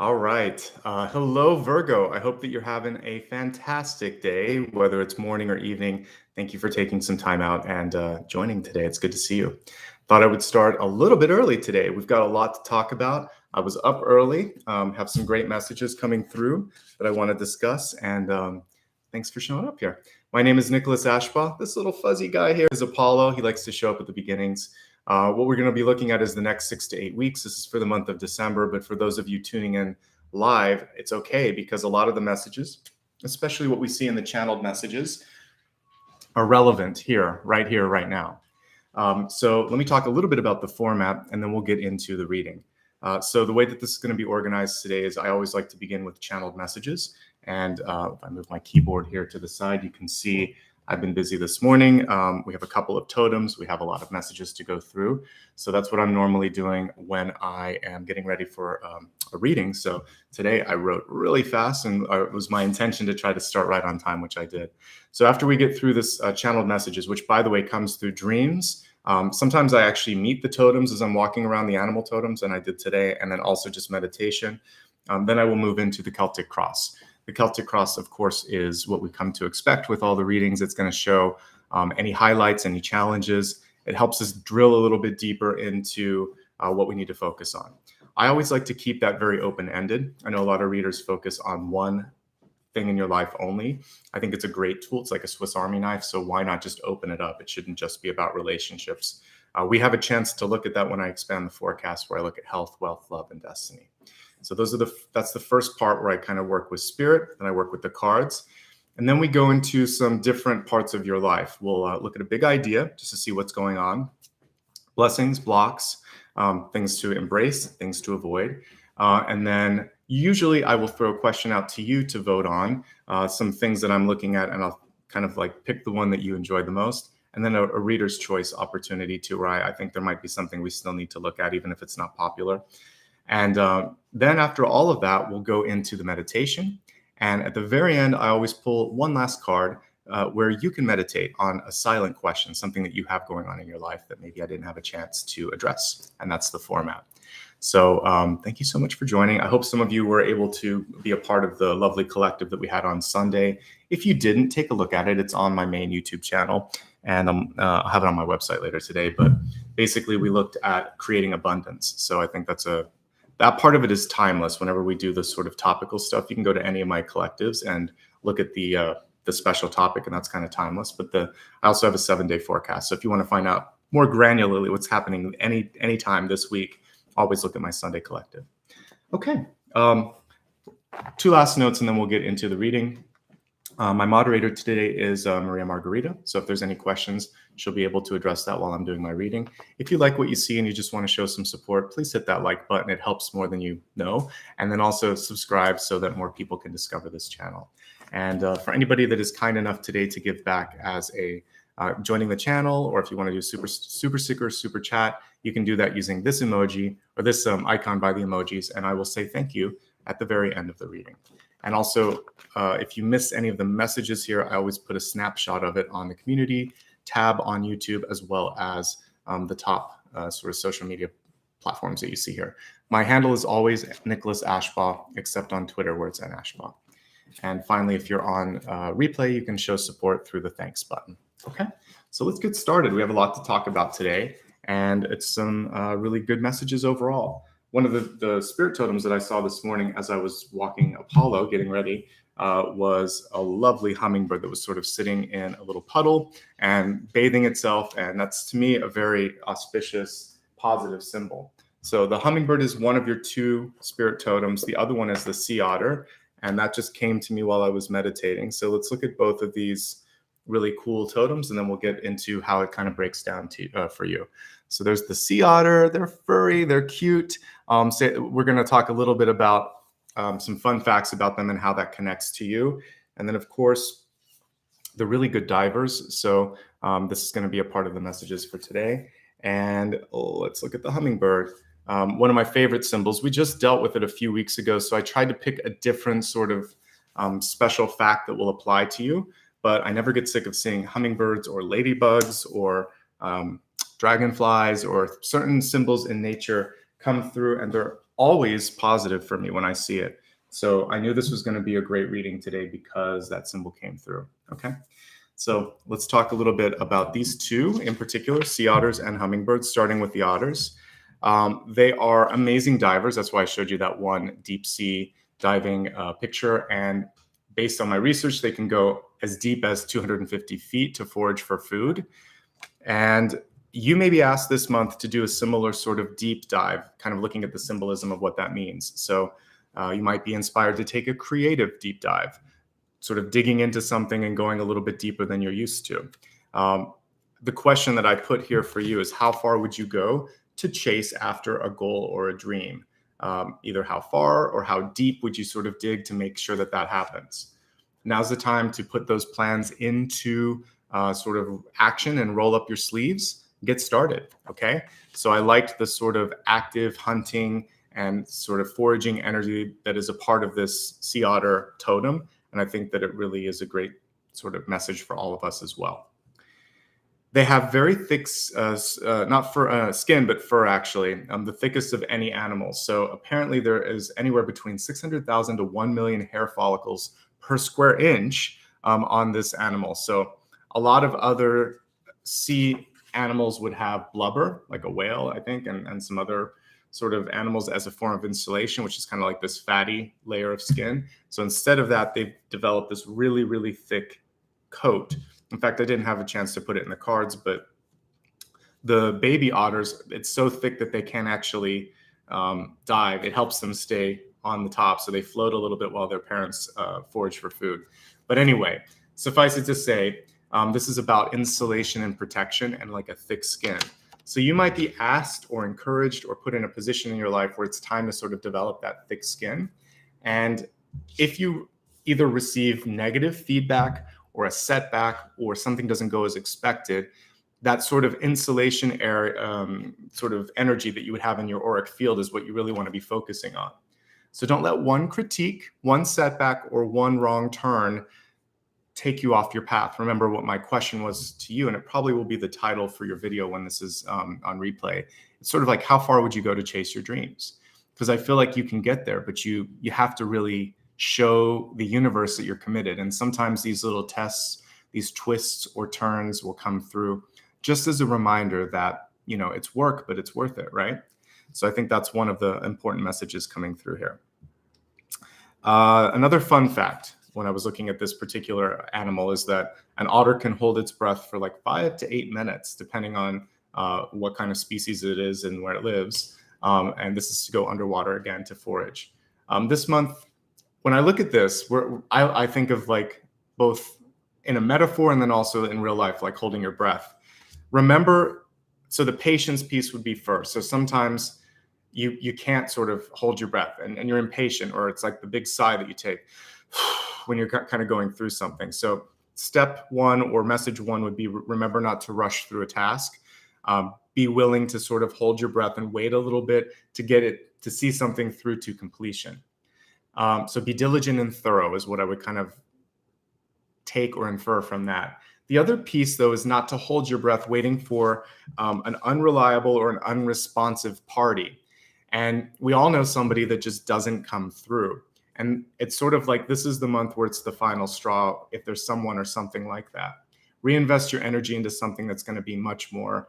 All right. Hello, Virgo. I hope that you're having a fantastic day, whether it's morning or evening. Thank you for taking some time out and joining today. It's good to see you. Thought I would start a little bit early today. We've got a lot to talk about. I was up early, have some great messages coming through that I want to discuss. And thanks for showing up here. My name is Nicholas Ashbaugh. This little fuzzy guy here is Apollo. He likes to show up at the beginnings. What we're going to be looking at is the next 6 to 8 weeks. This is for the month of December, but for those of you tuning in live, it's okay because a lot of the messages, especially what we see in the channeled messages, are relevant here, right now. So let me talk a little bit about the format, and then we'll get into the reading. So the way that this is going to be organized today is I always like to begin with channeled messages. And if I move my keyboard here to the side, you can see I've been busy this morning. We have a couple of totems. We have a lot of messages to go through. So that's what I'm normally doing when I am getting ready for a reading. So today I wrote really fast, and it was my intention to try to start right on time, which I did. So after we get through this channeled messages, which by the way comes through dreams, sometimes I actually meet the totems as I'm walking around the animal totems, and I did today, and then also just meditation. Then I will move into the Celtic Cross. The Celtic Cross, of course, is what we come to expect with all the readings. It's going to show any highlights, any challenges. It helps us drill a little bit deeper into what we need to focus on. I always like to keep that very open-ended. I know a lot of readers focus on one thing in your life only. I think it's a great tool. It's like a Swiss Army knife, so why not just open it up? It shouldn't just be about relationships. We have a chance to look at that when I expand the forecast, where I look at health, wealth, love, and destiny. So that's the first part where I kind of work with spirit, and I work with the cards. And then we go into some different parts of your life. We'll look at a big idea just to see what's going on. Blessings, blocks, things to embrace, things to avoid. And then usually I will throw a question out to you to vote on, some things that I'm looking at, and I'll kind of like pick the one that you enjoy the most. And then a reader's choice opportunity too, where I think there might be something we still need to look at, even if it's not popular. And then after all of that, we'll go into the meditation. And at the very end, I always pull one last card where you can meditate on a silent question, something that you have going on in your life that maybe I didn't have a chance to address. And that's the format. So thank you so much for joining. I hope some of you were able to be a part of the lovely collective that we had on Sunday. If you didn't, take a look at it. It's on my main YouTube channel, and I'll have it on my website later today. But basically, we looked at creating abundance. So I think that part of it is timeless. Whenever we do this sort of topical stuff, you can go to any of my collectives and look at the special topic, and that's kind of timeless. But I also have a 7-day forecast. So if you want to find out more granularly what's happening any time this week, always look at my Sunday collective. Okay, 2 last notes, and then we'll get into the reading. My moderator today is Maria Margarita. So if there's any questions, she'll be able to address that while I'm doing my reading. If you like what you see and you just want to show some support, please hit that like button. It helps more than you know. And then also subscribe so that more people can discover this channel. And for anybody that is kind enough today to give back as joining the channel, or if you want to do SuperSticker, Super Chat, you can do that using this emoji or this icon by the emojis. And I will say thank you at the very end of the reading. And also, if you miss any of the messages here, I always put a snapshot of it on the community tab on YouTube, as well as the top sort of social media platforms that you see here. My handle is always Nicholas Ashbaugh, except on Twitter, where it's an Ashbaugh. And finally, if you're on replay, you can show support through the thanks button. Okay, so let's get started. We have a lot to talk about today, and it's some really good messages overall. One of the spirit totems that I saw this morning as I was walking Apollo, getting ready, was a lovely hummingbird that was sort of sitting in a little puddle and bathing itself. And that's, to me, a very auspicious, positive symbol. So the hummingbird is one of your 2 spirit totems. The other one is the sea otter. And that just came to me while I was meditating. So let's look at both of these really cool totems, and then we'll get into how it kind of breaks down for you. So there's the sea otter. They're furry. They're cute. We're going to talk a little bit about some fun facts about them and how that connects to you. And then, of course, the really good divers. So this is going to be a part of the messages for today. And let's look at the hummingbird. One of my favorite symbols. We just dealt with it a few weeks ago, so I tried to pick a different sort of special fact that will apply to you. But I never get sick of seeing hummingbirds or ladybugs or dragonflies or certain symbols in nature come through, and they're always positive for me when I see it. So I knew this was going to be a great reading today because that symbol came through. Okay. So let's talk a little bit about these two in particular, sea otters and hummingbirds, starting with the otters. They are amazing divers. That's why I showed you that one deep sea diving picture. And based on my research, they can go as deep as 250 feet to forage for food. And you may be asked this month to do a similar sort of deep dive, kind of looking at the symbolism of what that means. So you might be inspired to take a creative deep dive, sort of digging into something and going a little bit deeper than you're used to. The question that I put here for you is, how far would you go to chase after a goal or a dream? Either how far or how deep would you sort of dig to make sure that that happens? Now's the time to put those plans into sort of action and roll up your sleeves, get started, okay? So I liked the sort of active hunting and sort of foraging energy that is a part of this sea otter totem. And I think that it really is a great sort of message for all of us as well. They have very thick, not fur, skin, but fur actually, the thickest of any animal. So apparently there is anywhere between 600,000 to 1 million hair follicles per square inch on this animal. So a lot of other sea animals would have blubber, like a whale, I think, and some other sort of animals as a form of insulation, which is kind of like this fatty layer of skin. So instead of that, they've developed this really, really thick coat. In fact, I didn't have a chance to put it in the cards, but the baby otters, it's so thick that they can't actually dive. It helps them stay on the top, so they float a little bit while their parents forage for food. But anyway, suffice it to say, this is about insulation and protection and like a thick skin. So you might be asked or encouraged or put in a position in your life where it's time to sort of develop that thick skin. And if you either receive negative feedback or a setback or something doesn't go as expected, that sort of insulation area, sort of energy that you would have in your auric field is what you really want to be focusing on. So don't let one critique, one setback, or one wrong turn take you off your path. Remember what my question was to you, and it probably will be the title for your video when this is on replay. It's sort of like, how far would you go to chase your dreams? Because I feel like you can get there, but you have to really show the universe that you're committed. And sometimes these little tests, these twists or turns will come through just as a reminder that, you know, it's work, but it's worth it, right? So I think that's one of the important messages coming through here. Another fun fact when I was looking at this particular animal is that an otter can hold its breath for like 5 to 8 minutes, depending on what kind of species it is and where it lives. And this is to go underwater again to forage. This month, when I look at this, I think of like both in a metaphor and then also in real life, like holding your breath. Remember, so the patience piece would be first. So sometimes you can't sort of hold your breath and you're impatient, or it's like the big sigh that you take when you're kind of going through something. So step one or message one would be, remember not to rush through a task. Be willing to sort of hold your breath and wait a little bit to get it, to see something through to completion. So be diligent and thorough is what I would kind of take or infer from that. The other piece, though, is not to hold your breath waiting for an unreliable or an unresponsive party. And we all know somebody that just doesn't come through. And it's sort of like, this is the month where it's the final straw if there's someone or something like that. Reinvest your energy into something that's going to be much more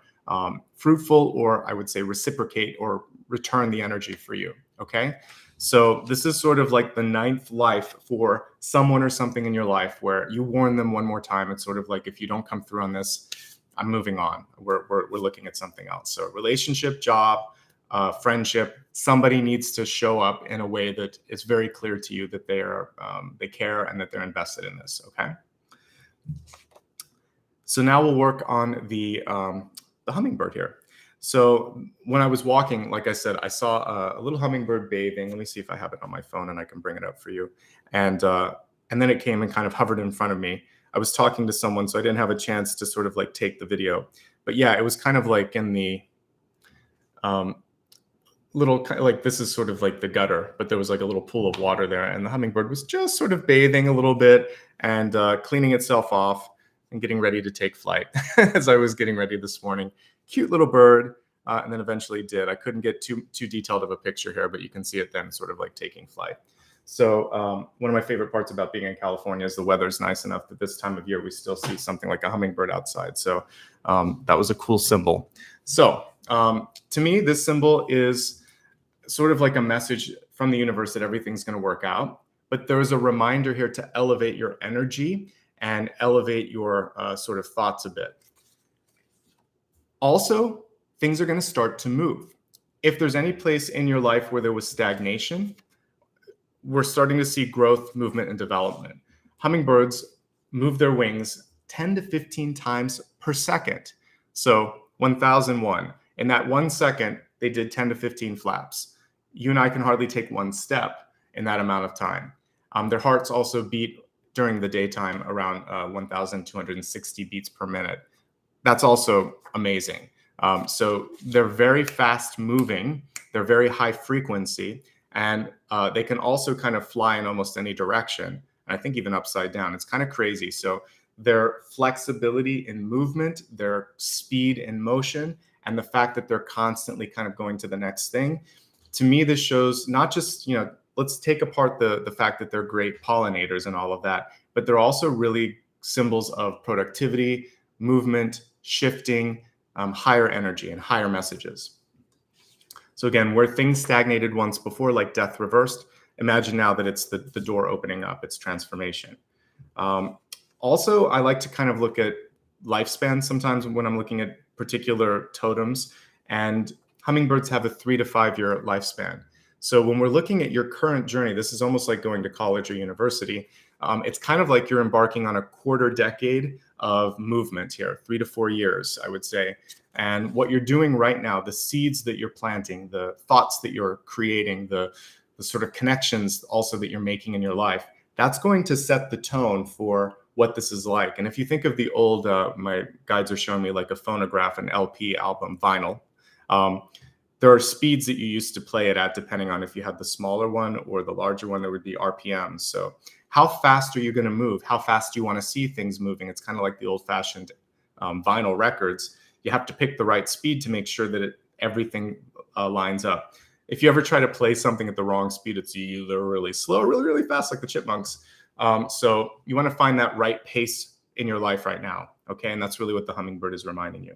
fruitful, or I would say reciprocate or return the energy for you, okay? So this is sort of like the 9th life for someone or something in your life where you warn them one more time. It's sort of like, if you don't come through on this, I'm moving on. We're looking at something else. So relationship, job, friendship, somebody needs to show up in a way that it's very clear to you that they care and that they're invested in this, okay? So now we'll work on the hummingbird here. So when I was walking, like I said, I saw a little hummingbird bathing. Let me see if I have it on my phone and I can bring it up for you. And then it came and kind of hovered in front of me. I was talking to someone, so I didn't have a chance to sort of like take the video. But yeah, it was kind of like in the little, like, this is sort of like the gutter, but there was like a little pool of water there. And the hummingbird was just sort of bathing a little bit and cleaning itself off and getting ready to take flight as I was getting ready this morning. Cute little bird. and then eventually did. I couldn't get too detailed of a picture here, but you can see it then sort of like taking flight. So one of my favorite parts about being in California is the weather's nice enough that this time of year we still see something like a hummingbird outside. So that was a cool symbol. So to me, this symbol is sort of like a message from the universe that everything's going to work out. But there is a reminder here to elevate your energy and elevate your sort of thoughts a bit. Also, things are going to start to move. If there's any place in your life where there was stagnation, we're starting to see growth, movement, and development. Hummingbirds move their wings 10 to 15 times per second. So 1001. In that 1 second, they did 10 to 15 flaps. You and I can hardly take one step in that amount of time. Their hearts also beat during the daytime around 1,260 beats per minute. That's also amazing. So they're very fast moving. They're very high frequency. And they can also kind of fly in almost any direction. And I think even upside down. It's kind of crazy. So their flexibility in movement, their speed in motion, and the fact that they're constantly kind of going to the next thing. To me, this shows not just, let's take apart the fact that they're great pollinators and all of that, but they're also really symbols of productivity, movement, shifting, higher energy, and higher messages. So again, where things stagnated once before, like death reversed, imagine now that it's the door opening up, it's transformation. Also, I like to kind of look at lifespan sometimes when I'm looking at particular totems, and hummingbirds have a 3 to 5 year lifespan. So when we're looking at your current journey, this is almost like going to college or university. It's kind of like you're embarking on a quarter decade of movement here, 3 to 4 years, I would say. And what you're doing right now, the seeds that you're planting, the thoughts that you're creating, the sort of connections also that you're making in your life, that's going to set the tone for what this is like. And if you think of the old, my guides are showing me like a phonograph, an LP album, vinyl. There are speeds that you used to play it at, depending on if you had the smaller one or the larger one, there would be RPMs. So how fast are you going to move? How fast do you want to see things moving? It's kind of like the old-fashioned vinyl records. You have to pick the right speed to make sure that everything lines up. If you ever try to play something at the wrong speed, it's either really slow or really, really fast, like the chipmunks. So you want to find that right pace in your life right now, okay? And that's really what the hummingbird is reminding you.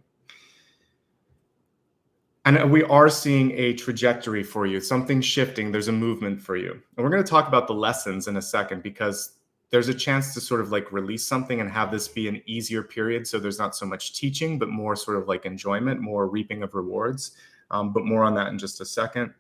And we are seeing a trajectory for you, something shifting. There's a movement for you. And we're going to talk about the lessons in a second, because there's a chance to sort of like release something and have this be an easier period. So there's not so much teaching, but more sort of like enjoyment, more reaping of rewards. But more on that in just a second.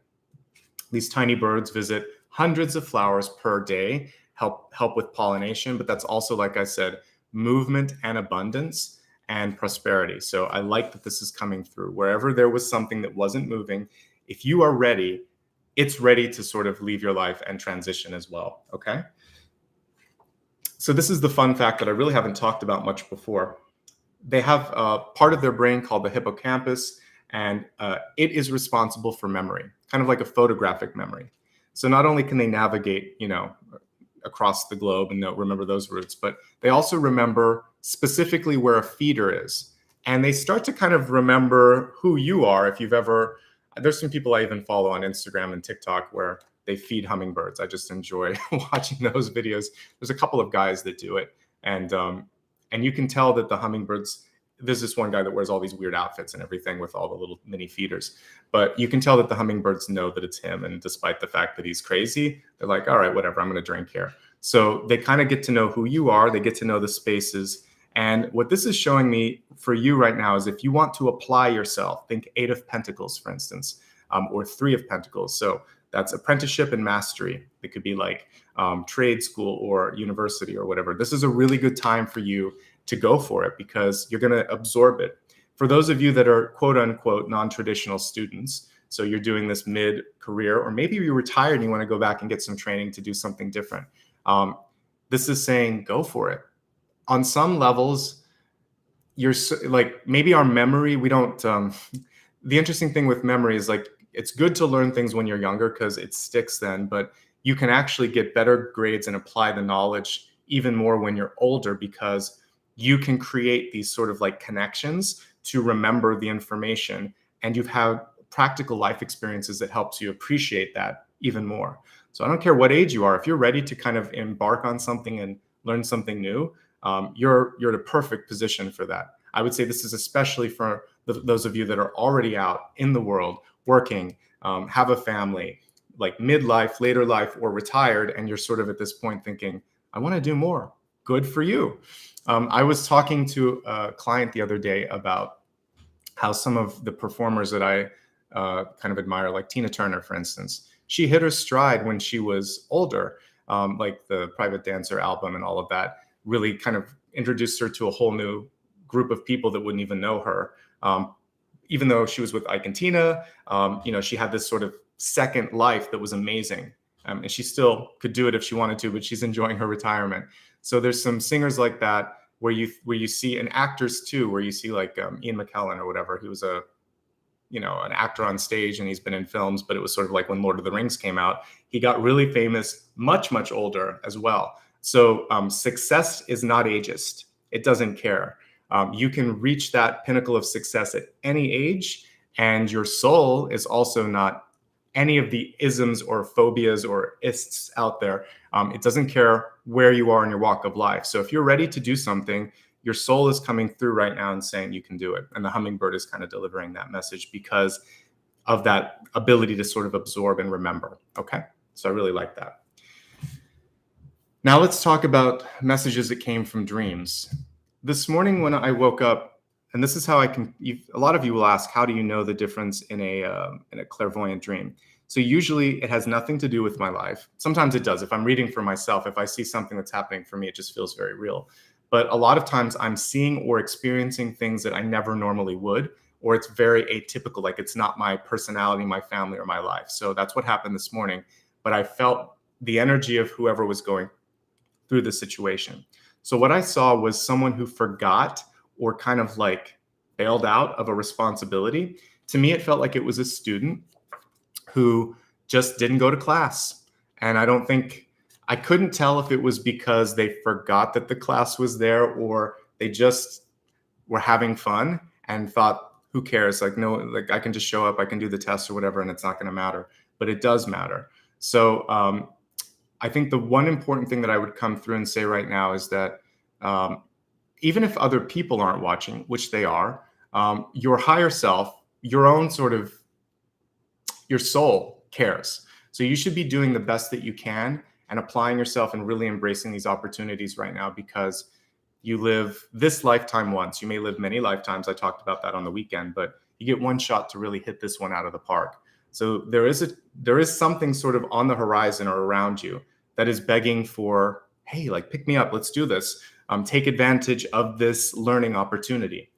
These tiny birds visit hundreds of flowers per day, help with pollination. But that's also, like I said, movement and abundance and prosperity. So I like that this is coming through. Wherever there was something that wasn't moving, if you are ready, it's ready to sort of leave your life and transition as well, okay? So this is the fun fact that I really haven't talked about much before. They have part of their brain called the hippocampus, and it is responsible for memory, kind of like a photographic memory. So not only can they navigate, across the globe and remember those routes, but they also remember specifically where a feeder is. And they start to kind of remember who you are. If you've ever, there's some people I even follow on Instagram and TikTok where they feed hummingbirds. I just enjoy watching those videos. There's a couple of guys that do it. And you can tell that the hummingbirds, there's this one guy that wears all these weird outfits and everything with all the little mini feeders. But you can tell that the hummingbirds know that it's him. And despite the fact that he's crazy, they're like, all right, whatever, I'm going to drink here. So they kind of get to know who you are. They get to know the spaces. And what this is showing me for you right now is if you want to apply yourself, think 8 of Pentacles, for instance, or 3 of Pentacles. So that's apprenticeship and mastery. It could be like trade school or university or whatever. This is a really good time for you to go for it because you're going to absorb it. For those of you that are quote unquote non-traditional students, so you're doing this mid-career, or maybe you retired and you want to go back and get some training to do something different. This is saying go for it. On some levels, you're like, maybe our memory, we don't, the interesting thing with memory is like, it's good to learn things when you're younger because it sticks then, but you can actually get better grades and apply the knowledge even more when you're older because you can create these sort of like connections to remember the information and you've had practical life experiences that helps you appreciate that even more. So I don't care what age you are, if you're ready to kind of embark on something and learn something new, you're in a perfect position for that. I would say this is especially for those of you that are already out in the world, working, have a family, like midlife, later life, or retired, and you're sort of at this point thinking, I want to do more. Good for you. I was talking to a client the other day about how some of the performers that I kind of admire, like Tina Turner, for instance, she hit her stride when she was older, like the Private Dancer album and all of that really kind of introduced her to a whole new group of people that wouldn't even know her. Even though she was with Ike and Tina, she had this sort of second life that was amazing. And she still could do it if she wanted to, but she's enjoying her retirement. So there's some singers like that where you see, and actors too, where you see like Ian McKellen or whatever. He was an actor on stage, and he's been in films, but it was sort of like when Lord of the Rings came out, he got really famous much, much older as well. So success is not ageist. It doesn't care. You can reach that pinnacle of success at any age, and your soul is also not any of the isms or phobias or ists out there. It doesn't care where you are in your walk of life. So if you're ready to do something, your soul is coming through right now and saying you can do it. And the hummingbird is kind of delivering that message because of that ability to sort of absorb and remember. Okay, so I really like that. Now let's talk about messages that came from dreams. This morning when I woke up, and this is how a lot of you will ask, how do you know the difference in a clairvoyant dream? So usually it has nothing to do with my life. Sometimes it does. If I'm reading for myself, if I see something that's happening for me, it just feels very real. But a lot of times I'm seeing or experiencing things that I never normally would, or it's very atypical, like it's not my personality, my family, or my life. So that's what happened this morning. But I felt the energy of whoever was going through the situation. So what I saw was someone who forgot or kind of like bailed out of a responsibility. To me, it felt like it was a student who just didn't go to class. And I couldn't tell if it was because they forgot that the class was there, or they just were having fun and thought, who cares? Like, no, like I can just show up, I can do the test or whatever, and it's not going to matter. But it does matter. So I think the one important thing that I would come through and say right now is that even if other people aren't watching, which they are, your higher self, your own sort of, your soul cares. So you should be doing the best that you can and applying yourself and really embracing these opportunities right now, because you live this lifetime once. You may live many lifetimes. I talked about that on the weekend, but you get one shot to really hit this one out of the park. So there is something sort of on the horizon or around you that is begging for, hey, like, pick me up, let's do this. Take advantage of this learning opportunity.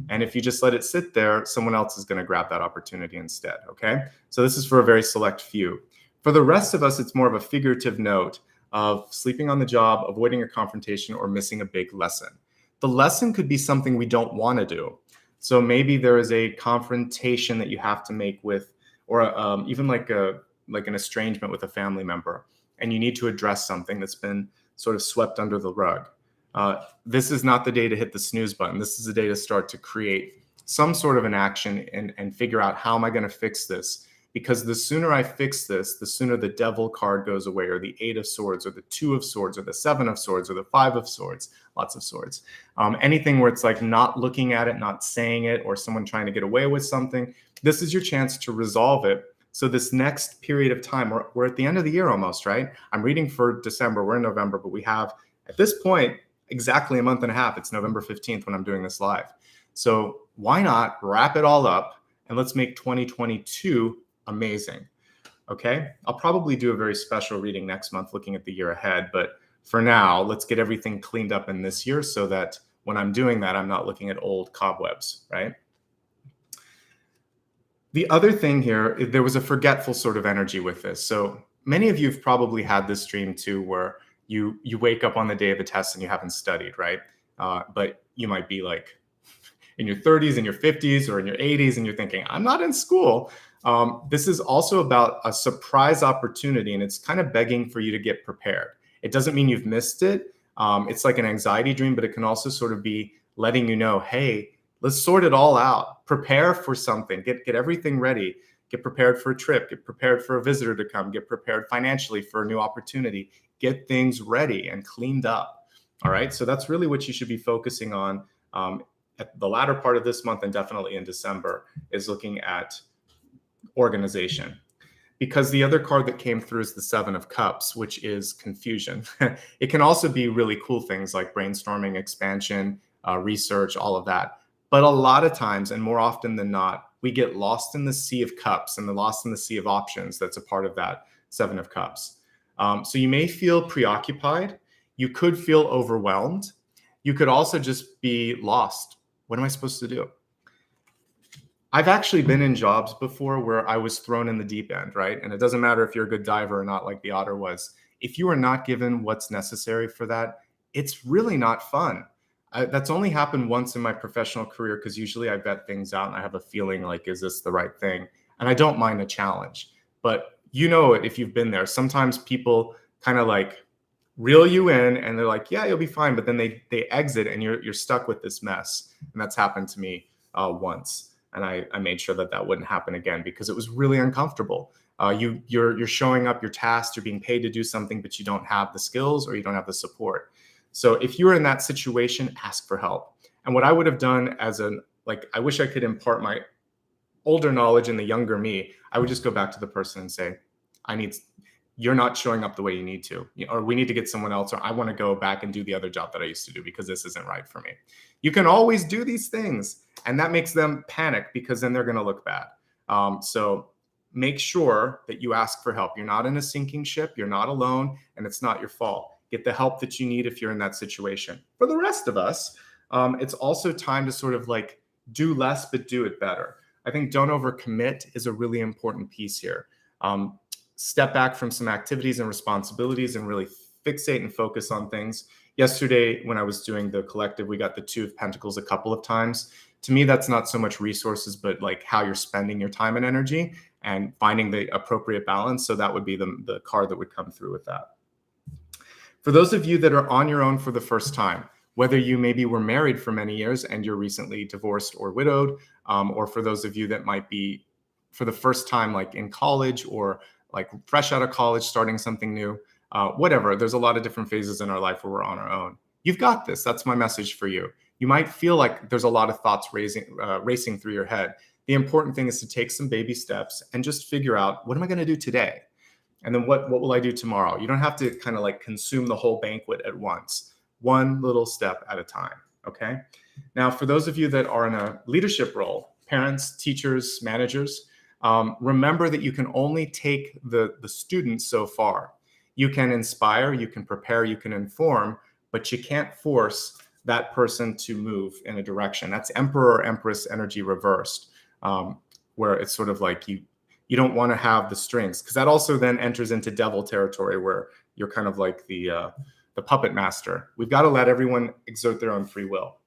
And if you just let it sit there, someone else is going to grab that opportunity instead, okay? So this is for a very select few. For the rest of us, it's more of a figurative note of sleeping on the job, avoiding a confrontation, or missing a big lesson. The lesson could be something we don't want to do. So maybe there is a confrontation that you have to make with, or even like an estrangement with a family member, and you need to address something that's been sort of swept under the rug. This is not the day to hit the snooze button. This is the day to start to create some sort of an action and figure out, how am I going to fix this? Because the sooner I fix this, the sooner the devil card goes away, or the 8 of swords, or the 2 of swords, or the 7 of swords, or the 5 of swords, lots of swords. Anything where it's like not looking at it, not saying it, or someone trying to get away with something. This is your chance to resolve it. So this next period of time, we're at the end of the year almost, right? I'm reading for December, we're in November, but we have, at this point, exactly a month and a half. It's November 15th when I'm doing this live. So why not wrap it all up and let's make 2022 amazing. Okay. I'll probably do a very special reading next month looking at the year ahead. But for now, let's get everything cleaned up in this year so that when I'm doing that, I'm not looking at old cobwebs, right? The other thing here, there was a forgetful sort of energy with this. So many of you have probably had this dream too, where you wake up on the day of the test and you haven't studied, right? But you might be like in your 30s, in your 50s, or in your 80s, and you're thinking, I'm not in school. This is also about a surprise opportunity, and it's kind of begging for you to get prepared. It doesn't mean you've missed it. It's like an anxiety dream, but it can also sort of be letting you know, hey, Let's sort it all out. Prepare for something. Get everything ready. Get prepared for a trip. Get prepared for a visitor to come. Get prepared financially for a new opportunity. Get things ready and cleaned up. All right. So that's really what you should be focusing on at the latter part of this month, and definitely in December, is looking at organization. Because the other card that came through is the Seven of Cups, which is confusion. It can also be really cool things like brainstorming, expansion, research, all of that. But a lot of times, and more often than not, we get lost in the sea of cups and lost in the sea of options. That's a part of that Seven of Cups. So you may feel preoccupied. You could feel overwhelmed. You could also just be lost. What am I supposed to do? I've actually been in jobs before where I was thrown in the deep end, right? And it doesn't matter if you're a good diver or not, like the otter was. If you are not given what's necessary for that, it's really not fun. That's only happened once in my professional career, because usually I vet things out and I have a feeling like, is this the right thing? And I don't mind a challenge. But you know it if you've been there. Sometimes people kind of like reel you in and they're like, yeah, you'll be fine. But then they exit and you're stuck with this mess. And that's happened to me once. And I made sure that wouldn't happen again, because it was really uncomfortable. You're showing up, you're tasked, you're being paid to do something, but you don't have the skills or you don't have the support. So if you're in that situation, ask for help. And what I would have done I wish I could impart my older knowledge in the younger me. I would just go back to the person and say, you're not showing up the way you need to, or we need to get someone else, or I want to go back and do the other job that I used to do because this isn't right for me. You can always do these things, and that makes them panic, because then they're going to look bad. So make sure that you ask for help. You're not in a sinking ship. You're not alone, and it's not your fault. Get the help that you need if you're in that situation. For the rest of us, it's also time to sort of like do less, but do it better. I think don't overcommit is a really important piece here. Step back from some activities and responsibilities and really fixate and focus on things. Yesterday, when I was doing the collective, we got the Two of Pentacles a couple of times. To me, that's not so much resources, but like how you're spending your time and energy and finding the appropriate balance. So that would be the card that would come through with that. For those of you that are on your own for the first time, whether you maybe were married for many years and you're recently divorced or widowed, or for those of you that might be for the first time, like in college or like fresh out of college, starting something new, whatever. There's a lot of different phases in our life where we're on our own. You've got this. That's my message for you. You might feel like there's a lot of thoughts racing through your head. The important thing is to take some baby steps and just figure out, what am I going to do today? And then what will I do tomorrow? You don't have to kind of like consume the whole banquet at once. One little step at a time, okay? Now, for those of you that are in a leadership role, parents, teachers, managers, remember that you can only take the students so far. You can inspire, you can prepare, you can inform, but you can't force that person to move in a direction. That's Emperor or Empress energy reversed, where it's sort of like you don't want to have the strings, because that also then enters into devil territory where you're kind of like the puppet master. We've got to let everyone exert their own free will.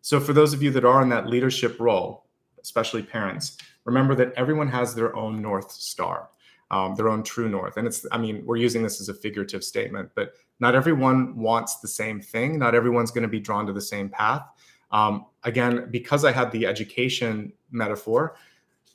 So for those of you that are in that leadership role, especially parents, remember that everyone has their own North Star, their own true north. And we're using this as a figurative statement, but not everyone wants the same thing. Not everyone's going to be drawn to the same path. Again, because I had the education metaphor,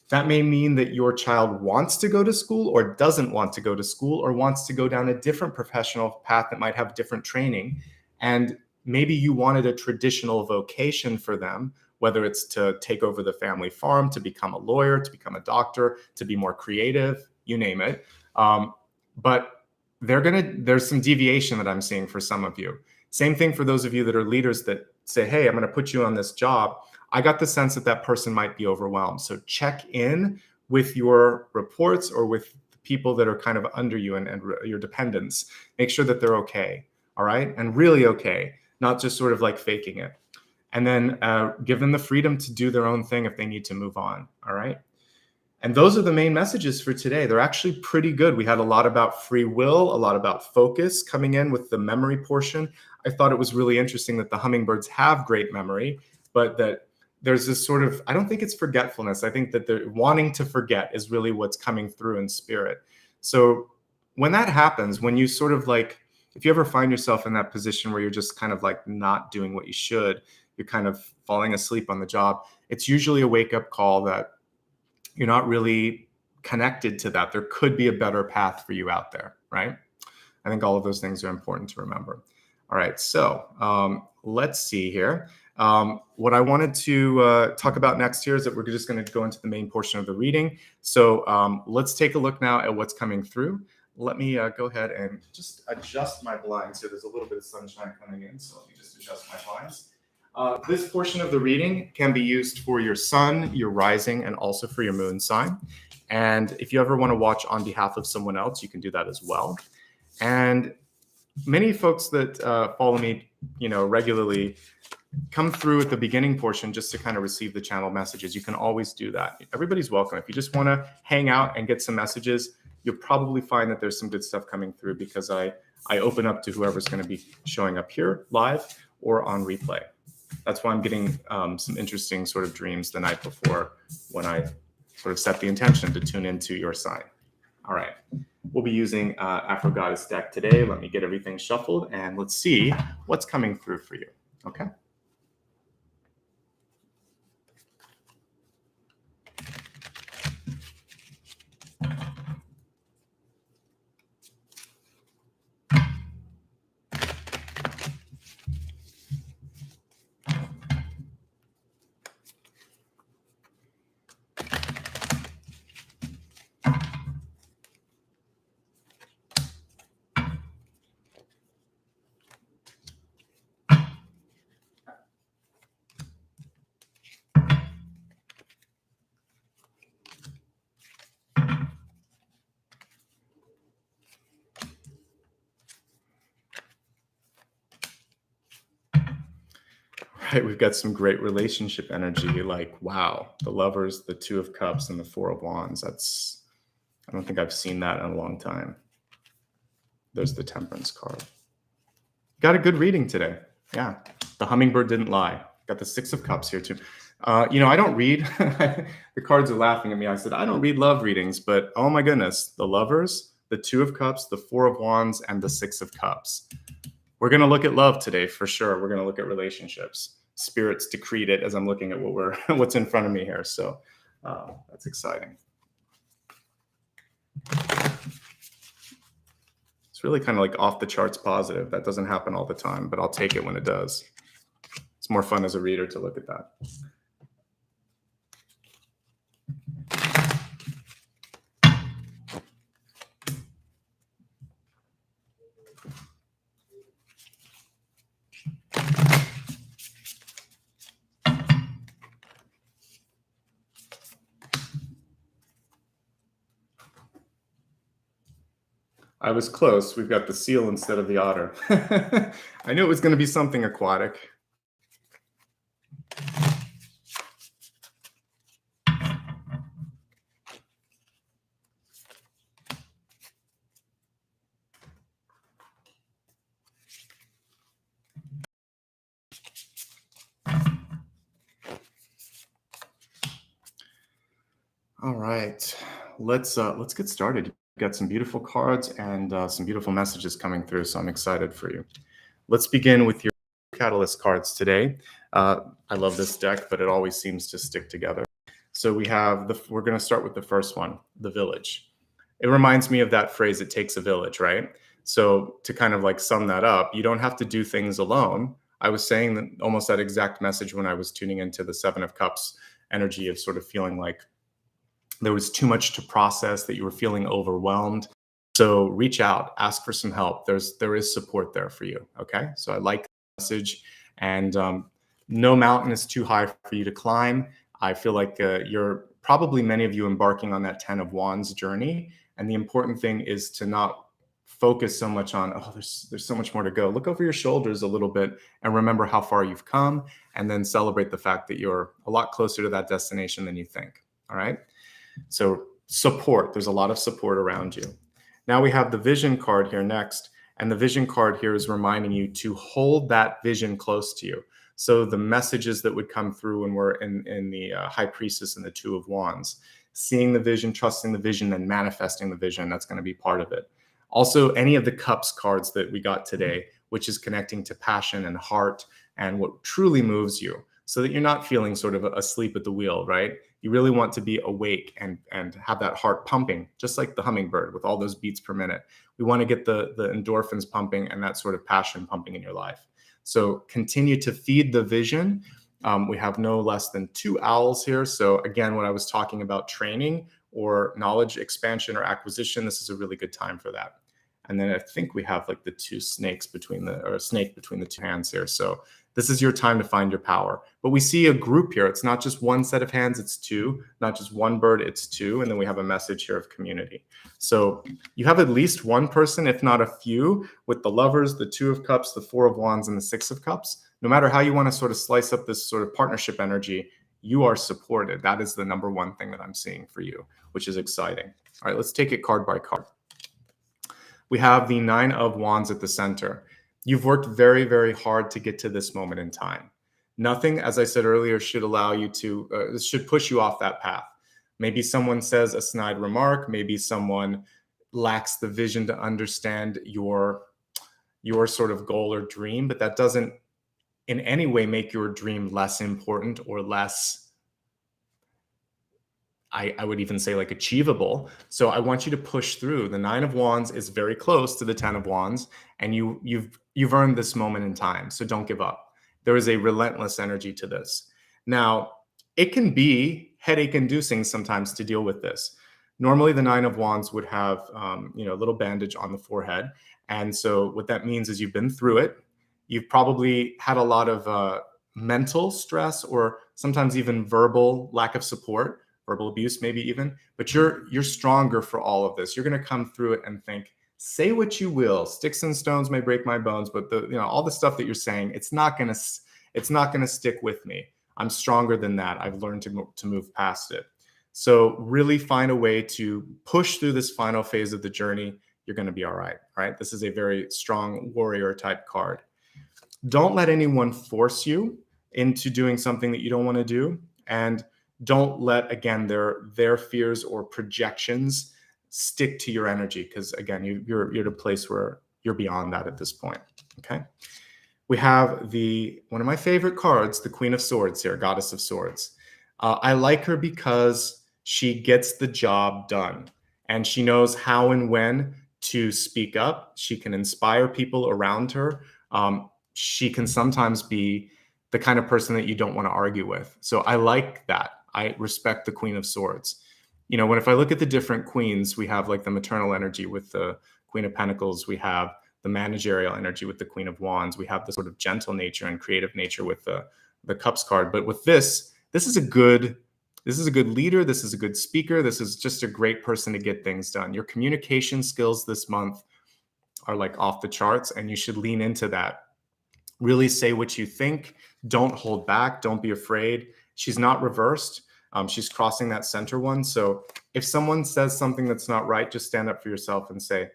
that may mean that your child wants to go to school or doesn't want to go to school, or wants to go down a different professional path that might have different training. And maybe you wanted a traditional vocation for them, whether it's to take over the family farm, to become a lawyer, to become a doctor, to be more creative, you name it. But there's some deviation that I'm seeing for some of you. Same thing for those of you that are leaders that say, hey, I'm going to put you on this job. I got the sense that person might be overwhelmed. So check in with your reports or with the people that are kind of under you and your dependents. Make sure that they're okay, all right? And really okay, not just sort of like faking it. And then give them the freedom to do their own thing if they need to move on, all right? And those are the main messages for today. They're actually pretty good. We had a lot about free will, a lot about focus coming in with the memory portion. I thought it was really interesting that the hummingbirds have great memory, but that there's this sort of, I don't think it's forgetfulness. I think that they're wanting to forget is really what's coming through in spirit. So when that happens, when you sort of like, if you ever find yourself in that position where you're just kind of like not doing what you should, you're kind of falling asleep on the job, it's usually a wake-up call that you're not really connected to that. There could be a better path for you out there, right? I think all of those things are important to remember. All right, so let's see here. What I wanted to talk about next here is that we're just going to go into the main portion of the reading. So let's take a look now at what's coming through. Let me go ahead and just adjust my blinds here. There's a little bit of sunshine coming in, so let me just adjust my blinds. This portion of the reading can be used for your sun, your rising, and also for your moon sign. And if you ever want to watch on behalf of someone else, you can do that as well. And many folks that follow me, regularly come through at the beginning portion just to kind of receive the channel messages. You can always do that. Everybody's welcome. If you just want to hang out and get some messages, you'll probably find that there's some good stuff coming through because I open up to whoever's going to be showing up here live or on replay. That's why I'm getting some interesting sort of dreams the night before when I sort of set the intention to tune into your sign. All right. We'll be using Afro Goddess deck today. Let me get everything shuffled and let's see what's coming through for you. Okay. Right, we've got some great relationship energy, like, wow, the Lovers, the Two of Cups, and the Four of Wands. I don't think I've seen that in a long time. There's the Temperance card. Got a good reading today. Yeah, the hummingbird didn't lie. Got the Six of Cups here too. I don't read. The cards are laughing at me. I said, I don't read love readings, but oh my goodness, the Lovers, the Two of Cups, the Four of Wands, and the Six of Cups. We're going to look at love today for sure. We're going to look at relationships. Spirits decreed it as I'm looking at what's in front of me here. So that's exciting. It's really kind of like off the charts positive. That doesn't happen all the time, but I'll take it when it does. It's more fun as a reader to look at that. I was close. We've got the seal instead of the otter. I knew it was going to be something aquatic. All right, let's get started. We've got some beautiful cards and some beautiful messages coming through, so I'm excited for you. Let's begin with your Catalyst cards today. I love this deck, but it always seems to stick together. So we're going to start with the first one, the village. It reminds me of that phrase, it takes a village, right? So to kind of like sum that up, you don't have to do things alone. I was saying that almost that exact message when I was tuning into the Seven of Cups energy of sort of feeling like there was too much to process, that you were feeling overwhelmed. So reach out, ask for some help. There is support there for you. Okay. So I like the message, and no mountain is too high for you to climb. I feel like you're probably many of you embarking on that 10 of Wands journey. And the important thing is to not focus so much on, oh, there's so much more to go. Look over your shoulders a little bit and remember how far you've come, and then celebrate the fact that you're a lot closer to that destination than you think. All right. So support, there's a lot of support around you. Now we have the vision card here next. And the vision card here is reminding you to hold that vision close to you. So the messages that would come through when we're in the High Priestess and the Two of Wands, seeing the vision, trusting the vision, and manifesting the vision, that's going to be part of it. Also, any of the Cups cards that we got today, which is connecting to passion and heart, and what truly moves you, so that you're not feeling sort of asleep at the wheel, right? You really want to be awake and have that heart pumping, just like the hummingbird with all those beats per minute. We want to get the endorphins pumping and that sort of passion pumping in your life. So continue to feed the vision. We have no less than 2 owls here. So again, when I was talking about training or knowledge expansion or acquisition, this is a really good time for that. And then I think we have like the 2 snakes or a snake between the 2 hands here. So this is your time to find your power. But we see a group here. It's not just one set of hands, it's 2. Not just one bird, it's 2. And then we have a message here of community. So you have at least one person, if not a few, with the lovers, the 2 of cups, the 4 of wands, and the 6 of cups. No matter how you want to sort of slice up this sort of partnership energy, you are supported. That is the number one thing that I'm seeing for you, which is exciting. All right, let's take it card by card. We have the 9 of wands at the center. You've worked very, very hard to get to this moment in time. Nothing, as I said earlier, should allow you to, should push you off that path. Maybe someone says a snide remark. Maybe someone lacks the vision to understand your sort of goal or dream, but that doesn't in any way make your dream less important or less, I would even say, like, achievable. So I want you to push through. The 9 of wands is very close to the 10 of wands, and you've earned this moment in time. So don't give up. There is a relentless energy to this. Now, it can be headache inducing sometimes to deal with this. Normally the 9 of wands would have, a little bandage on the forehead. And so what that means is you've been through it. You've probably had a lot of mental stress, or sometimes even verbal lack of support, verbal abuse, maybe even, but you're stronger for all of this. You're going to come through it and think, say what you will, sticks and stones may break my bones, but all the stuff that you're saying, it's not going to stick with me. I'm stronger than that. I've learned to move past it. So really find a way to push through this final phase of the journey. You're going to be all right. All right. This is a very strong warrior type card. Don't let anyone force you into doing something that you don't want to do. And don't let, again, their fears or projections stick to your energy, because, again, you're at a place where you're beyond that at this point. Okay. We have one of my favorite cards, the Queen of Swords here, Goddess of Swords. I like her because she gets the job done, and she knows how and when to speak up. She can inspire people around her. She can sometimes be the kind of person that you don't want to argue with. So I like that. I respect the Queen of Swords. If I look at the different queens, we have like the maternal energy with the Queen of Pentacles. We have the managerial energy with the Queen of Wands. We have the sort of gentle nature and creative nature with the Cups card. But with this is a good leader. This is a good speaker. This is just a great person to get things done. Your communication skills this month are like off the charts, and you should lean into that. Really say what you think. Don't hold back. Don't be afraid. She's not reversed. She's crossing that center one. So if someone says something that's not right, just stand up for yourself and say,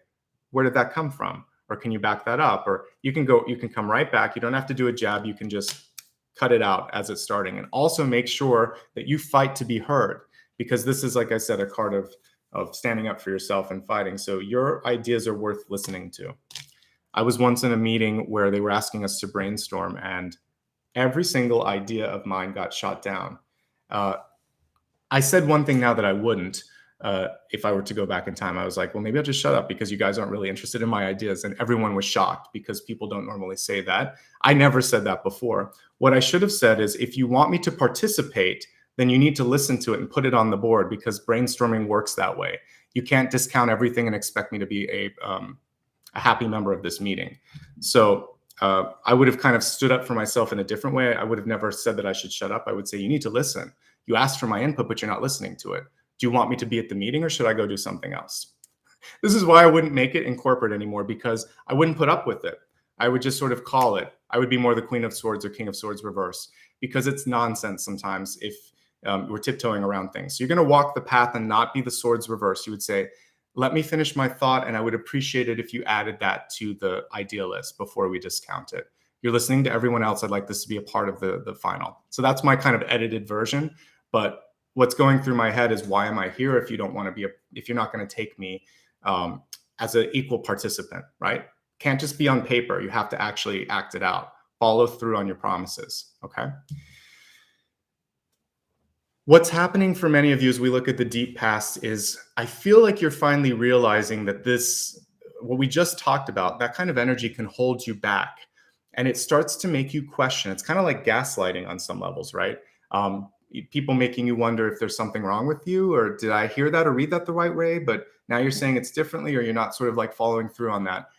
where did that come from? Or can you back that up? Or you can come right back. You don't have to do a jab. You can just cut it out as it's starting. And also make sure that you fight to be heard, because this is, like I said, a card of standing up for yourself and fighting. So your ideas are worth listening to. I was once in a meeting where they were asking us to brainstorm, and every single idea of mine got shot down. I said one thing now that I wouldn't if I were to go back in time. I was like, well, maybe I'll just shut up because you guys aren't really interested in my ideas. And everyone was shocked, because people don't normally say that. I never said that before. What I should have said is, if you want me to participate, then you need to listen to it and put it on the board, because brainstorming works that way. You can't discount everything and expect me to be a happy member of this meeting. So I would have kind of stood up for myself in a different way. I would have never said that I should shut up. I would say, you need to listen. You asked for my input, but you're not listening to it. Do you want me to be at the meeting, or should I go do something else? This is why I wouldn't make it in corporate anymore, because I wouldn't put up with it. I would just sort of call it. I would be more the Queen of Swords or King of Swords reverse, because it's nonsense sometimes if we're tiptoeing around things. So you're going to walk the path and not be the Swords reverse. You would say, let me finish my thought, and I would appreciate it if you added that to the idea list before we discount it. You're listening to everyone else. I'd like this to be a part of the final. So that's my kind of edited version. But what's going through my head is, why am I here if you don't want to be if you're not going to take me as an equal participant, right? Can't just be on paper. You have to actually act it out. follow through on your promises. Okay. What's happening for many of you as we look at the deep past is I feel like you're finally realizing that what we just talked about, that kind of energy can hold you back. And it starts to make you question. It's kind of like gaslighting on some levels, right? People making you wonder if there's something wrong with you, or did I hear that or read that the right way? But now you're saying it's differently, or you're not sort of like following through on that.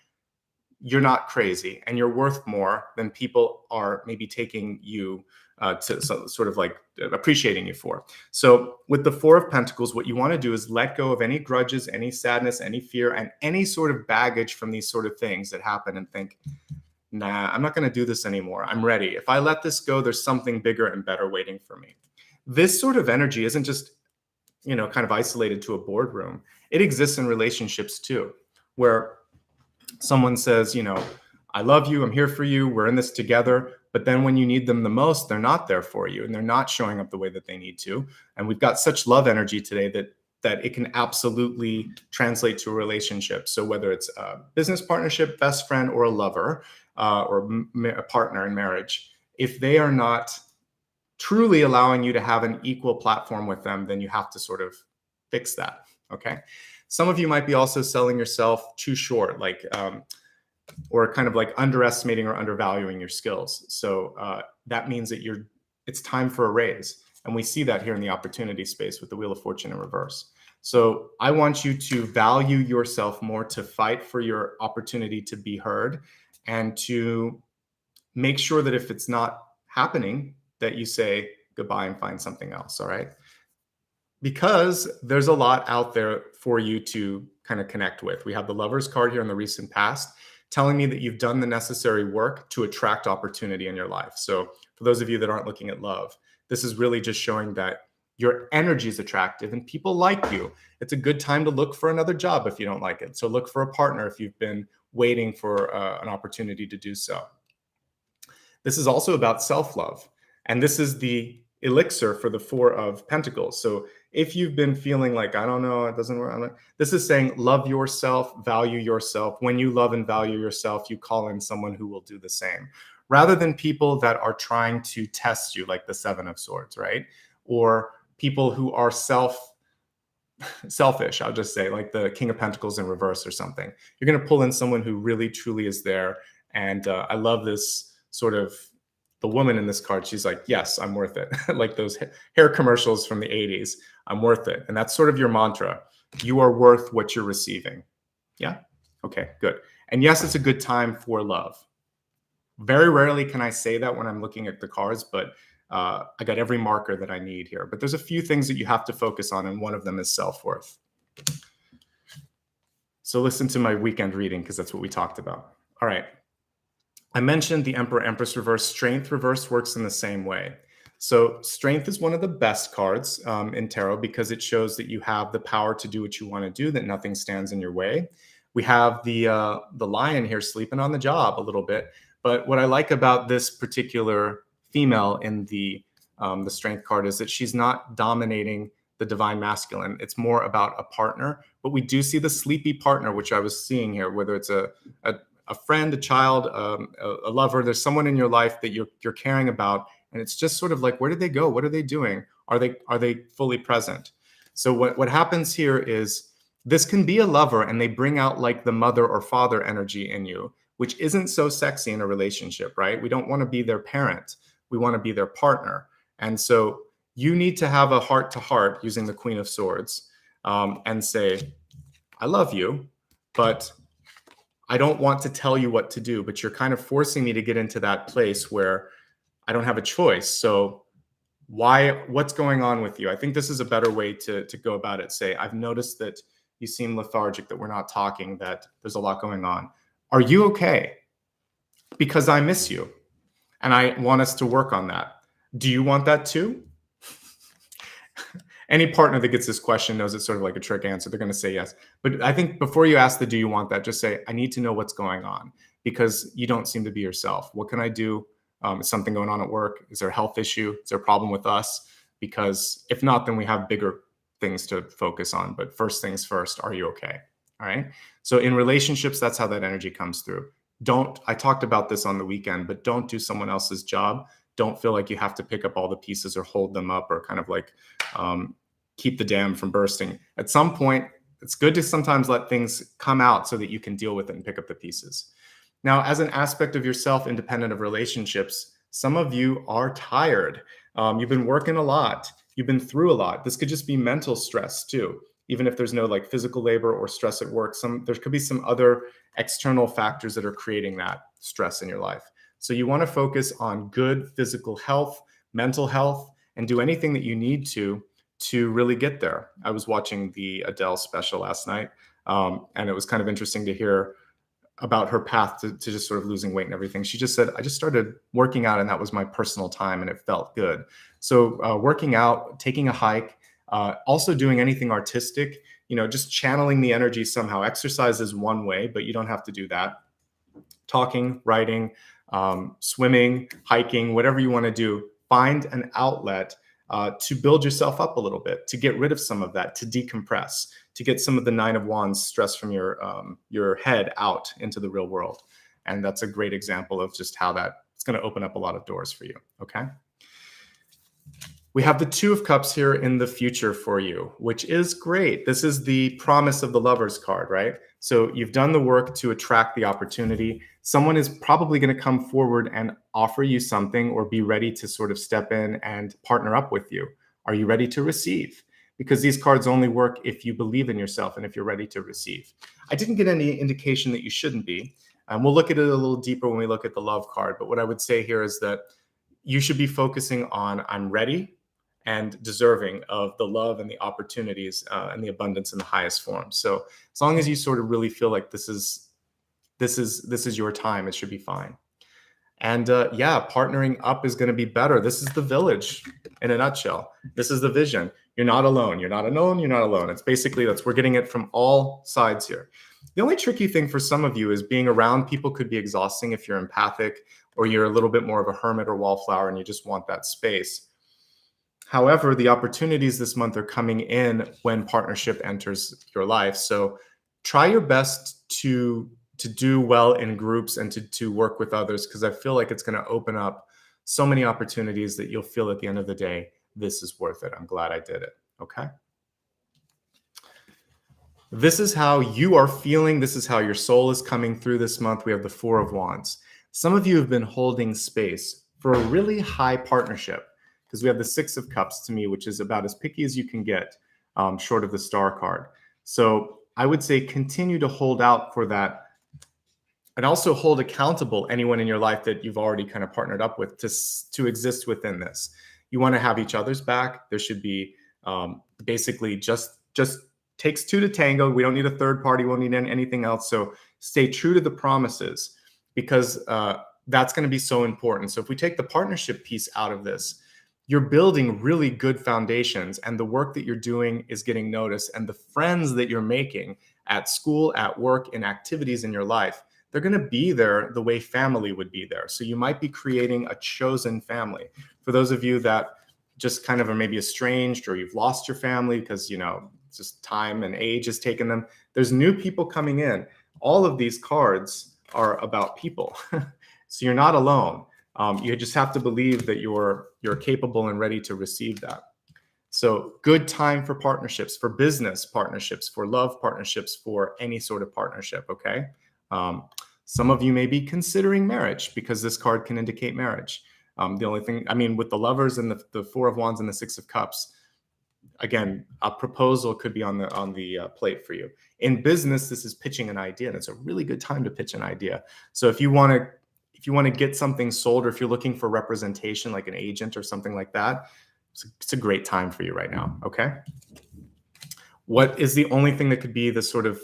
You're not crazy, and you're worth more than people are maybe taking you to sort of like appreciating you for. So with the Four of Pentacles, what you want to do is let go of any grudges, any sadness, any fear, and any sort of baggage from these sort of things that happen, and think, nah, I'm not going to do this anymore. I'm ready. If I let this go, there's something bigger and better waiting for me. This sort of energy isn't just, kind of isolated to a boardroom. It exists in relationships too, where someone says, I love you, I'm here for you, we're in this together. But then when you need them the most, they're not there for you, and they're not showing up the way that they need to. And we've got such love energy today that it can absolutely translate to a relationship. So whether it's a business partnership, best friend, or a lover, or a partner in marriage, if they are not truly allowing you to have an equal platform with them, then you have to sort of fix that. Okay. Some of you might be also selling yourself too short, or kind of like underestimating or undervaluing your skills. So that means that it's time for a raise. And we see that here in the opportunity space with the Wheel of Fortune in reverse. So I want you to value yourself more, to fight for your opportunity to be heard, and to make sure that if it's not happening, that you say goodbye and find something else. All right. Because there's a lot out there for you to kind of connect with. We have the Lover's card here in the recent past, telling me that you've done the necessary work to attract opportunity in your life. So for those of you that aren't looking at love, this is really just showing that your energy is attractive and people like you. It's a good time to look for another job if you don't like it. So look for a partner if you've been waiting for an opportunity to do so. This is also about self-love. And this is the elixir for the Four of Pentacles. So if you've been feeling like, I don't know, it doesn't work, this is saying love yourself, value yourself. When you love and value yourself, you call in someone who will do the same, rather than people that are trying to test you, like the Seven of Swords, right? Or people who are selfish, I'll just say, like the King of Pentacles in reverse or something. You're going to pull in someone who really, truly is there. And I love this sort of, the woman in this card, she's like, yes, I'm worth it. Like those hair commercials from the 80s, I'm worth it. And that's sort of your mantra. You are worth what you're receiving. Yeah? Okay, good. And yes, it's a good time for love. Very rarely can I say that when I'm looking at the cards, but I got every marker that I need here. But there's a few things that you have to focus on, and one of them is self-worth. So listen to my weekend reading, because that's what we talked about. All right. I mentioned the Emperor Empress reverse. Strength reverse works in the same way. So strength is one of the best cards in tarot, because it shows that you have the power to do what you want to do, that nothing stands in your way. We have the lion here sleeping on the job a little bit. But what I like about this particular female in the strength card is that she's not dominating the divine masculine. It's more about a partner. But we do see the sleepy partner, which I was seeing here, whether it's a friend, a child, a lover. There's someone in your life that you're caring about, and it's just sort of like, where did they go? What are they doing? Are they fully present? So what happens here is, this can be a lover, and they bring out like the mother or father energy in you, which isn't so sexy in a relationship, right? We don't want to be their parent. We want to be their partner. And so you need to have a heart-to-heart using the Queen of Swords, and say, I love you, but I don't want to tell you what to do, but you're kind of forcing me to get into that place where I don't have a choice. So what's going on with you? I think this is a better way to go about it. Say, I've noticed that you seem lethargic, that we're not talking, that there's a lot going on. Are you okay? Because I miss you, and I want us to work on that. Do you want that too? Any partner that gets this question knows it's sort of like a trick answer. They're going to say yes. But I think before you ask the do you want that, just say, I need to know what's going on, because you don't seem to be yourself. What can I do? Is something going on at work? Is there a health issue? Is there a problem with us? Because if not, then we have bigger things to focus on. But first things first, are you okay? All right. So in relationships, that's how that energy comes through. I talked about this on the weekend, but don't do someone else's job. Don't feel like you have to pick up all the pieces or hold them up or kind of like keep the dam from bursting. At some point, it's good to sometimes let things come out so that you can deal with it and pick up the pieces. Now, as an aspect of yourself, independent of relationships, some of you are tired. You've been working a lot. You've been through a lot. This could just be mental stress too. Even if there's no like physical labor or stress at work, there could be some other external factors that are creating that stress in your life. So you want to focus on good physical health, mental health, and do anything that you need to really get there. I was watching the Adele special last night, and it was kind of interesting to hear about her path to just sort of losing weight and everything. She just said, I just started working out and that was my personal time and it felt good. So working out, taking a hike, also doing anything artistic, just channeling the energy somehow. Exercise is one way, but you don't have to do that. Talking, writing, swimming, hiking, whatever you want to do, find an outlet to build yourself up a little bit, to get rid of some of that, to decompress, to get some of the 9 of Wands stress from your head out into the real world. And that's a great example of just how it's going to open up a lot of doors for you. Okay. We have the 2 of Cups here in the future for you, which is great. This is the promise of the Lovers card, right? So you've done the work to attract the opportunity. Someone is probably going to come forward and offer you something or be ready to sort of step in and partner up with you. Are you ready to receive? Because these cards only work if you believe in yourself and if you're ready to receive. I didn't get any indication that you shouldn't be. We'll look at it a little deeper when we look at the love card. But what I would say here is that you should be focusing on I'm ready and deserving of the love and the opportunities and the abundance in the highest form. So as long as you sort of really feel like this is your time, it should be fine. And partnering up is going to be better. This is the village in a nutshell. This is the vision. You're not alone. You're not alone. You're not alone. It's basically we're getting it from all sides here. The only tricky thing for some of you is being around people could be exhausting if you're empathic or you're a little bit more of a hermit or wallflower and you just want that space. However, the opportunities this month are coming in when partnership enters your life. So try your best to do well in groups and to work with others, because I feel like it's going to open up so many opportunities that you'll feel at the end of the day, this is worth it. I'm glad I did it. Okay. This is how you are feeling. This is how your soul is coming through this month. We have the 4 of Wands. Some of you have been holding space for a really high partnership, because we have the 6 of Cups to me, which is about as picky as you can get, short of the Star card. So I would say continue to hold out for that, and also hold accountable anyone in your life that you've already kind of partnered up with to exist within this. You want to have each other's back. There should be basically just takes 2 to tango. We don't need a third party. We won't need anything else. So stay true to the promises, because that's going to be so important. So if we take the partnership piece out of this, you're building really good foundations, and the work that you're doing is getting noticed, and the friends that you're making at school, at work, in activities in your life, they're going to be there the way family would be there. So you might be creating a chosen family. For those of you that just kind of are maybe estranged, or you've lost your family because, just time and age has taken them, there's new people coming in. All of these cards are about people. So you're not alone. You just have to believe that you're capable and ready to receive that. So good time for partnerships, for business partnerships, for love partnerships, for any sort of partnership, okay? Some of you may be considering marriage, because this card can indicate marriage. The only thing, with the Lovers and the 4 of Wands and the 6 of Cups, again, a proposal could be on the plate for you. In business, this is pitching an idea, and it's a really good time to pitch an idea. So if you want to get something sold, or if you're looking for representation like an agent or something like that, it's a great time for you right now, okay? What is the only thing that could be the sort of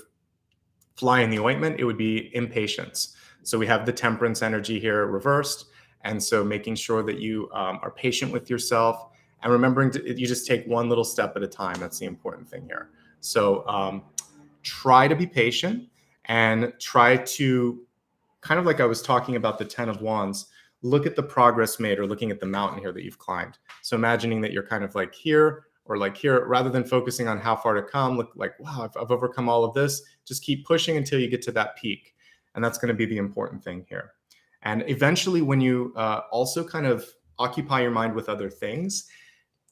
fly in the ointment? It would be impatience. So we have the Temperance energy here reversed, and so making sure that you are patient with yourself, and remembering you just take one little step at a time. That's the important thing here. So try to be patient, and try to, kind of like I was talking about the 10 of Wands, look at the progress made, or looking at the mountain here that you've climbed. So imagining that you're kind of like here or like here, rather than focusing on how far to come, look like, wow, I've overcome all of this. Just keep pushing until you get to that peak. And that's going to be the important thing here. And eventually, when you also kind of occupy your mind with other things,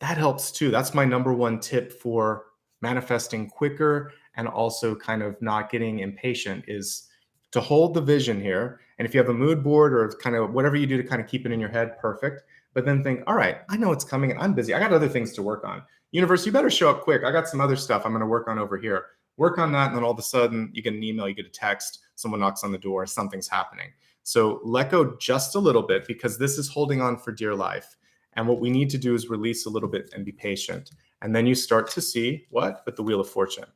that helps too. That's my number one tip for manifesting quicker and also kind of not getting impatient, is to hold the vision here. And if you have a mood board or kind of whatever you do to kind of keep it in your head, perfect. But then think, all right, I know it's coming and I'm busy. I got other things to work on. Universe, you better show up quick. I got some other stuff I'm going to work on over here. Work on that. And then all of a sudden you get an email, you get a text, someone knocks on the door, something's happening. So let go just a little bit, because this is holding on for dear life. And what we need to do is release a little bit and be patient. And then you start to see what? With the Wheel of Fortune.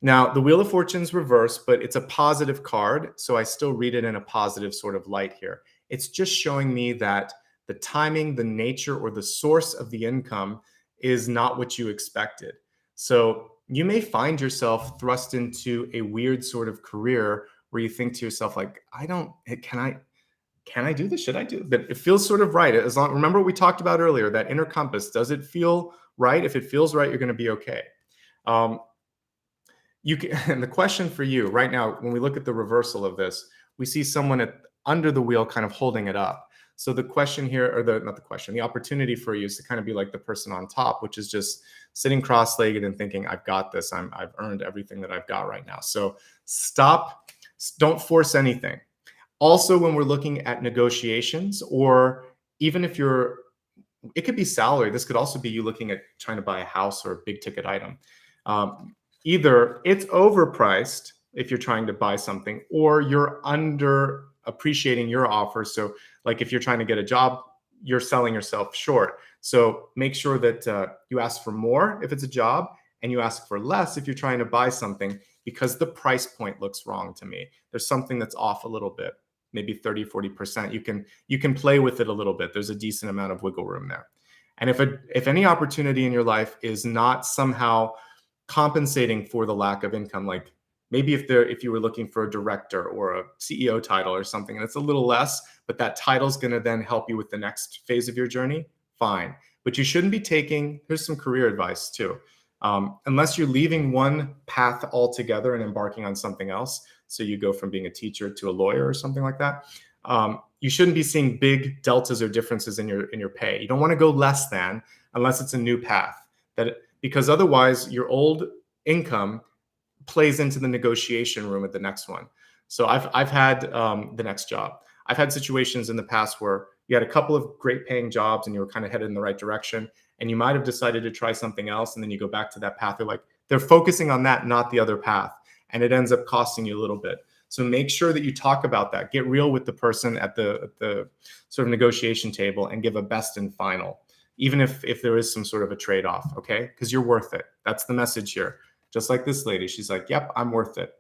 Now, the Wheel of Fortune's reversed, but it's a positive card. So I still read it in a positive sort of light here. It's just showing me that the timing, the nature, or the source of the income is not what you expected. So you may find yourself thrust into a weird sort of career where you think to yourself, like, can I do this? Should I do it? But it feels sort of right. Remember what we talked about earlier, that inner compass. Does it feel right? If it feels right, you're going to be okay. And the question for you right now, when we look at the reversal of this, we see someone under the wheel kind of holding it up. So the question here, or the opportunity for you is to kind of be like the person on top, which is just sitting cross-legged and thinking, I've got this. I've earned everything that I've got right now. So stop, don't force anything. Also, when we're looking at negotiations, or even if it could be salary. This could also be you looking at trying to buy a house or a big ticket item. Either it's overpriced if you're trying to buy something, or you're under appreciating your offer. So like if you're trying to get a job, you're selling yourself short. So make sure that you ask for more if it's a job, and you ask for less if you're trying to buy something, because the price point looks wrong to me. There's something that's off a little bit, maybe 30, 40%. You can play with it a little bit. There's a decent amount of wiggle room there. And if any opportunity in your life is not somehow compensating for the lack of income, like maybe if you were looking for a director or a CEO title or something, and it's a little less, but that title's going to then help you with the next phase of your journey, fine. But you shouldn't be here's some career advice too. Unless you're leaving one path altogether and embarking on something else, so you go from being a teacher to a lawyer or something like that, you shouldn't be seeing big deltas or differences in your pay. You don't want to go less than, unless it's a new path, because otherwise your old income plays into the negotiation room at the next one. So I've had the next job. I've had situations in the past where you had a couple of great paying jobs and you were kind of headed in the right direction, and you might have decided to try something else, and then you go back to that path. They're focusing on that, not the other path, and it ends up costing you a little bit. So make sure that you talk about that. Get real with the person at the sort of negotiation table and give a best and final, even if there is some sort of a trade-off, okay? Because you're worth it. That's the message here. Just like this lady, she's like, yep, I'm worth it.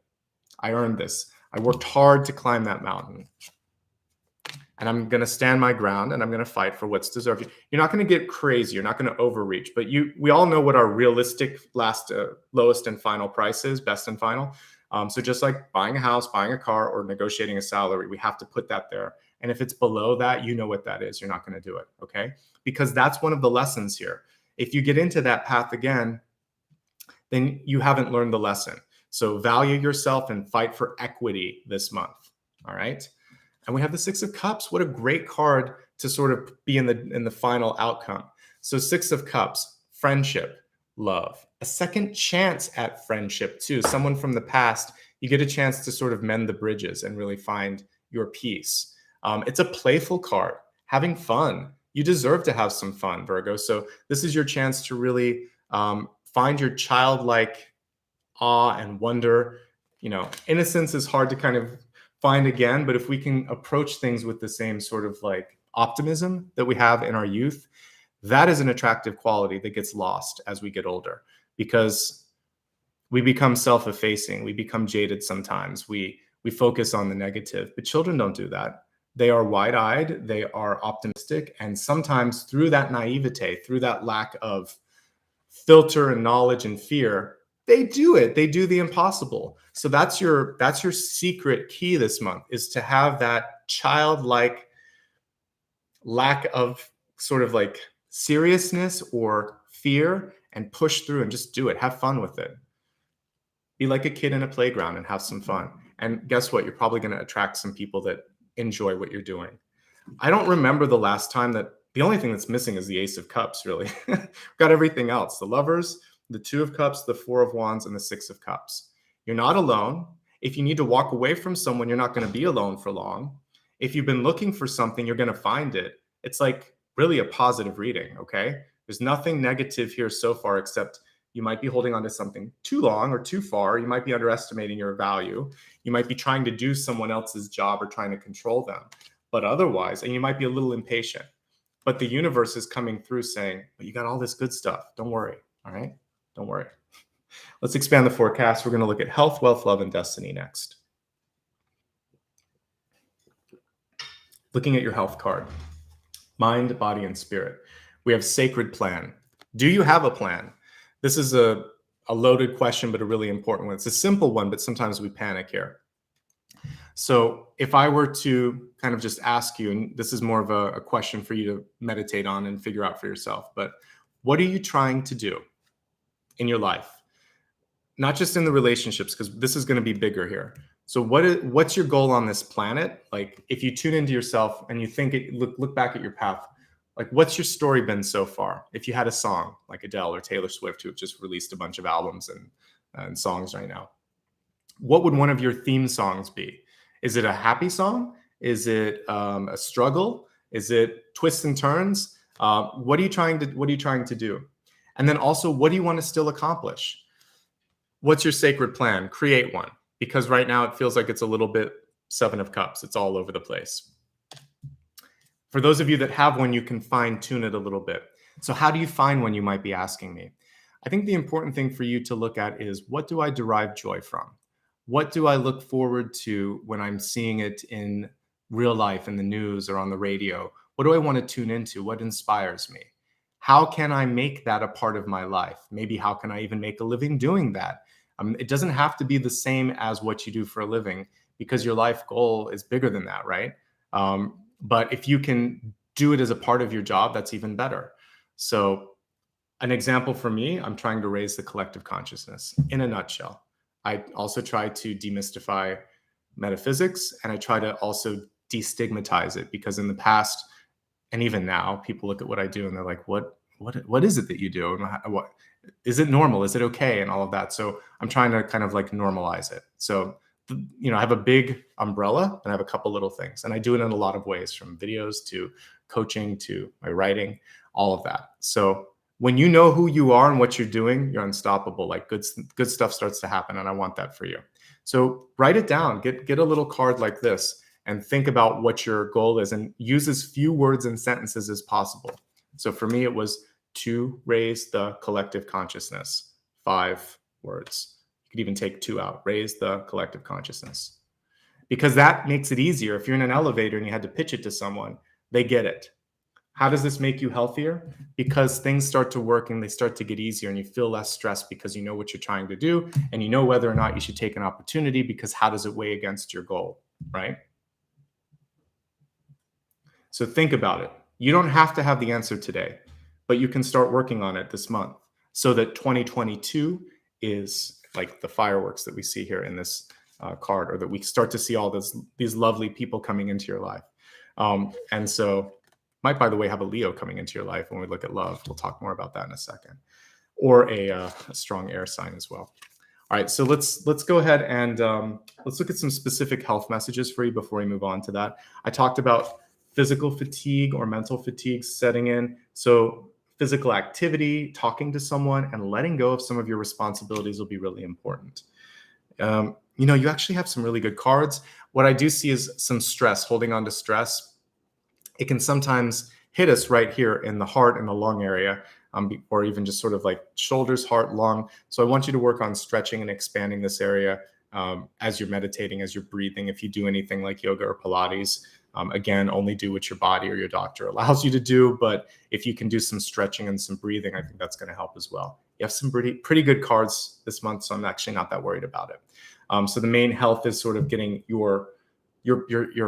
I earned this. I worked hard to climb that mountain. And I'm going to stand my ground, and I'm going to fight for what's deserved. You're not going to get crazy. You're not going to overreach. But we all know what our realistic lowest and final price is, best and final. So just like buying a house, buying a car, or negotiating a salary, we have to put that there. And if it's below that, you know what that is. You're not going to do it, okay? Because that's one of the lessons here. If you get into that path again, then you haven't learned the lesson. So value yourself and fight for equity this month, all right? And we have the Six of Cups. What a great card to sort of be in the final outcome. So Six of Cups, friendship, love, a second chance at friendship too. Someone from the past, you get a chance to sort of mend the bridges and really find your peace. It's a playful card, having fun. You deserve to have some fun, Virgo. So this is your chance to really find your childlike awe and wonder. Innocence is hard to kind of find again, but if we can approach things with the same sort of like optimism that we have in our youth, that is an attractive quality that gets lost as we get older, because we become self-effacing. We become jaded sometimes. We focus on the negative, but children don't do that. They are wide-eyed, they are optimistic, and sometimes through that naivete, through that lack of filter and knowledge and fear, they do it. They do the impossible. So that's your secret key this month, is to have that childlike lack of sort of like seriousness or fear, and push through and just do it. Have fun with it. Be like a kid in a playground and have some fun. And guess what? You're probably going to attract some people that enjoy what you're doing. I don't remember the last time that the only thing that's missing is the Ace of Cups, really. We've got everything else. The Lovers, the Two of Cups, the Four of Wands, and the Six of Cups. You're not alone. If you need to walk away from someone, you're not going to be alone for long. If you've been looking for something, you're going to find it. It's like really a positive reading, okay? There's nothing negative here so far, except you might be holding on to something too long or too far. You might be underestimating your value. You might be trying to do someone else's job or trying to control them. But otherwise, and you might be a little impatient, but the universe is coming through saying, well, you got all this good stuff. Don't worry. All right. Don't worry. Let's expand the forecast. We're going to look at health, wealth, love, and destiny next. Looking at your health card, mind, body, and spirit. We have sacred plan. Do you have a plan? This is a loaded question, but a really important one. It's a simple one, but sometimes we panic here. So if I were to kind of just ask you, and this is more of a question for you to meditate on and figure out for yourself, but what are you trying to do in your life? Not just in the relationships, because this is going to be bigger here. So what's your goal on this planet? Like if you tune into yourself and you think, look back at your path, like what's your story been so far? If you had a song like Adele or Taylor Swift, who have just released a bunch of albums and songs right now, what would one of your theme songs be? Is it a happy song? Is it a struggle? Is it twists and turns? What are you trying to do? And then also, what do you want to still accomplish? What's your sacred plan? Create one, because right now it feels like it's a little bit Seven of Cups. It's all over the place. For those of you that have one, you can fine tune it a little bit. So how do you find one, you might be asking me? I think the important thing for you to look at is, what do I derive joy from? What do I look forward to when I'm seeing it in real life, in the news or on the radio? What do I want to tune into? What inspires me? How can I make that a part of my life? Maybe how can I even make a living doing that? It doesn't have to be the same as what you do for a living, because your life goal is bigger than that, right? But if you can do it as a part of your job, that's even better. So an example for me, I'm trying to raise the collective consciousness in a nutshell. I also try to demystify metaphysics, and I try to also destigmatize it, because in the past and even now, people look at what I do and they're like, what is it that you do? And what is it normal? Is it okay? And all of that. So I'm trying to kind of like normalize it. So, I have a big umbrella and I have a couple little things, and I do it in a lot of ways, from videos to coaching to my writing, all of that. So when you know who you are and what you're doing, you're unstoppable. Like good stuff starts to happen, and I want that for you. So write it down. Get a little card like this and think about what your goal is, and use as few words and sentences as possible. So for me, it was to raise the collective consciousness. 5 words. You could even take 2 out. Raise the collective consciousness. Because that makes it easier. If you're in an elevator and you had to pitch it to someone, they get it. How does this make you healthier? Because things start to work and they start to get easier, and you feel less stressed because you know what you're trying to do, and you know whether or not you should take an opportunity, because how does it weigh against your goal, right? So think about it. You don't have to have the answer today, but you can start working on it this month, so that 2022 is like the fireworks that we see here in this card, or that we start to see all these lovely people coming into your life. And so might, by the way, have a Leo coming into your life when we look at love. We'll talk more about that in a second. Or a strong air sign as well. All right, so let's go ahead and let's look at some specific health messages for you before we move on to that. I talked about physical fatigue or mental fatigue setting in. So physical activity, talking to someone, and letting go of some of your responsibilities will be really important. You actually have some really good cards. What I do see is some stress, holding on to stress. It can sometimes hit us right here in the heart and the lung area, or even just sort of like shoulders, heart, lung. So I want you to work on stretching and expanding this area as you're meditating, as you're breathing. If you do anything like yoga or Pilates, again, only do what your body or your doctor allows you to do. But if you can do some stretching and some breathing, I think that's going to help as well. You have some pretty good cards this month, so I'm actually not that worried about it. So the main health is sort of getting your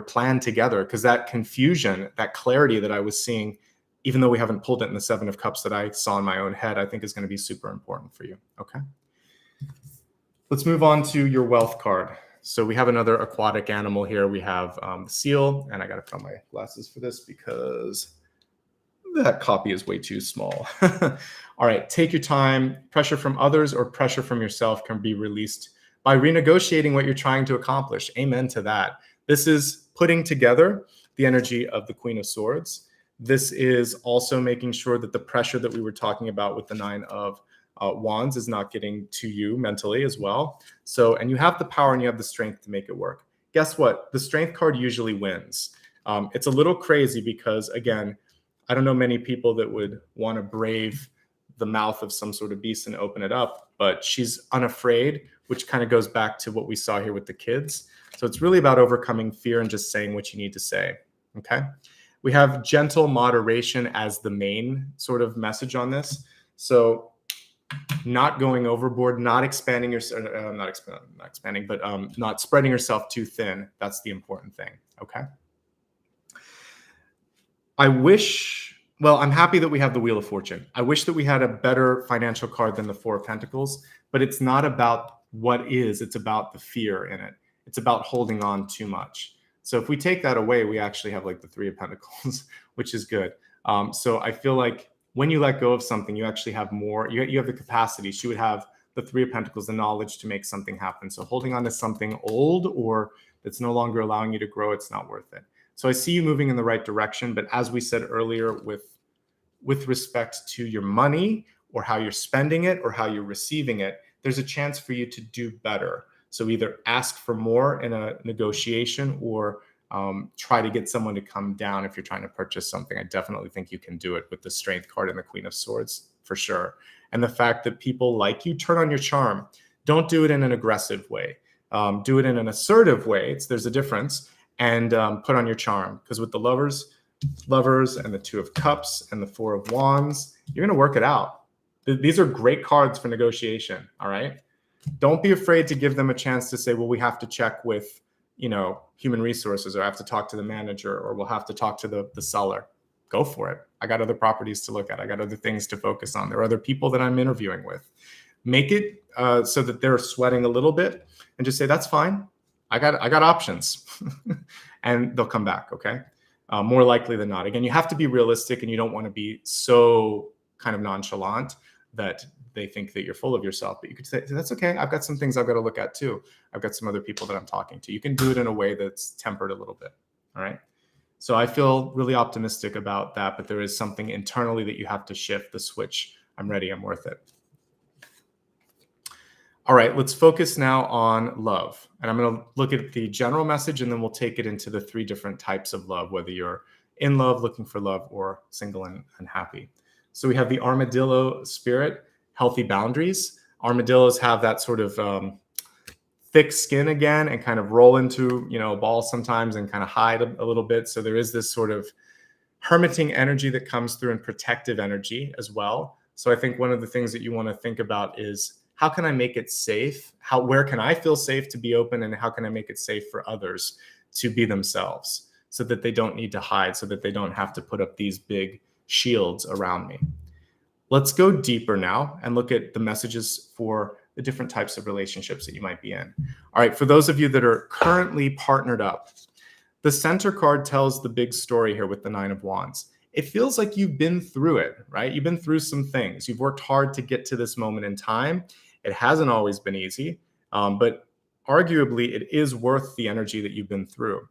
plan together, because that confusion, that clarity that I was seeing, even though we haven't pulled it in the 7 of Cups that I saw in my own head, I think is going to be super important for you. Okay. Let's move on to your wealth card. so we have another aquatic animal here. We have the seal, and I got to put on my glasses for this because that copy is way too small. All right, take your time. Pressure from others or pressure from yourself can be released by renegotiating what you're trying to accomplish. Amen to that. This is putting together the energy of the Queen of Swords. This is also making sure that the pressure that we were talking about with the Nine of Wands is not getting to you mentally as well. So, and you have the power and you have the strength to make it work. Guess what? The Strength card usually wins. It's a little crazy because, again, I don't know many people that would want to brave the mouth of some sort of beast and open it up, but she's unafraid, which kind of goes back to what we saw here with the kids. So it's really about overcoming fear and just saying what you need to say. Okay. We have gentle moderation as the main sort of message on this. So not going overboard, not expanding your, not expanding, but not spreading yourself too thin. That's the important thing. Okay. I'm happy that we have the Wheel of Fortune. I wish that we had a better financial card than the Four of Pentacles, but it's not about what is, it's about the fear in it. It's about holding on too much. So if we take that away, we actually have like the Three of Pentacles, which is good. So I feel like when you let go of something, you actually have more, you have the capacity. She would have the Three of Pentacles, the knowledge to make something happen. So holding on to something old or that's no longer allowing you to grow, it's not worth it. So I see you moving in the right direction, but as we said earlier, with respect to your money or how you're spending it or how you're receiving it, there's a chance for you to do better. So either ask for more in a negotiation or try to get someone to come down if you're trying to purchase something. I definitely think you can do it with the Strength card and the Queen of Swords for sure. And the fact that people like you, turn on your charm. Don't do it in an aggressive way. Do it in an assertive way. There's a difference. And put on your charm, because with the lovers and the Two of Cups and the Four of Wands, you're going to work it out. These are great cards for negotiation. All right. Don't be afraid to give them a chance to say, well, we have to check with, human resources, or I have to talk to the manager, or we'll have to talk to the seller. Go for it. I got other properties to look at. I got other things to focus on. There are other people that I'm interviewing with. Make it so that they're sweating a little bit and just say, that's fine. I got options. And they'll come back. Okay. More likely than not. Again, you have to be realistic, and you don't want to be so kind of nonchalant that they think that you're full of yourself. But you could say, that's okay. I've got some things I've got to look at too. I've got some other people that I'm talking to. You can do it in a way that's tempered a little bit. All right. So I feel really optimistic about that, but there is something internally that you have to shift the switch. I'm ready. I'm worth it. All right, let's focus now on love. And I'm going to look at the general message, and then we'll take it into the three different types of love, whether you're in love, looking for love, or single and happy. So we have the armadillo spirit, healthy boundaries. Armadillos have that sort of thick skin again and kind of roll into, a ball sometimes and kind of hide a little bit. So there is this sort of hermiting energy that comes through and protective energy as well. So I think one of the things that you want to think about is, how can I make it safe? Where can I feel safe to be open? And how can I make it safe for others to be themselves so that they don't need to hide, so that they don't have to put up these big shields around me? Let's go deeper now and look at the messages for the different types of relationships that you might be in. All right, for those of you that are currently partnered up, the center card tells the big story here with the Nine of Wands. It feels like you've been through it, right? You've been through some things. You've worked hard to get to this moment in time. It hasn't always been easy, but arguably it is worth the energy that you've been through.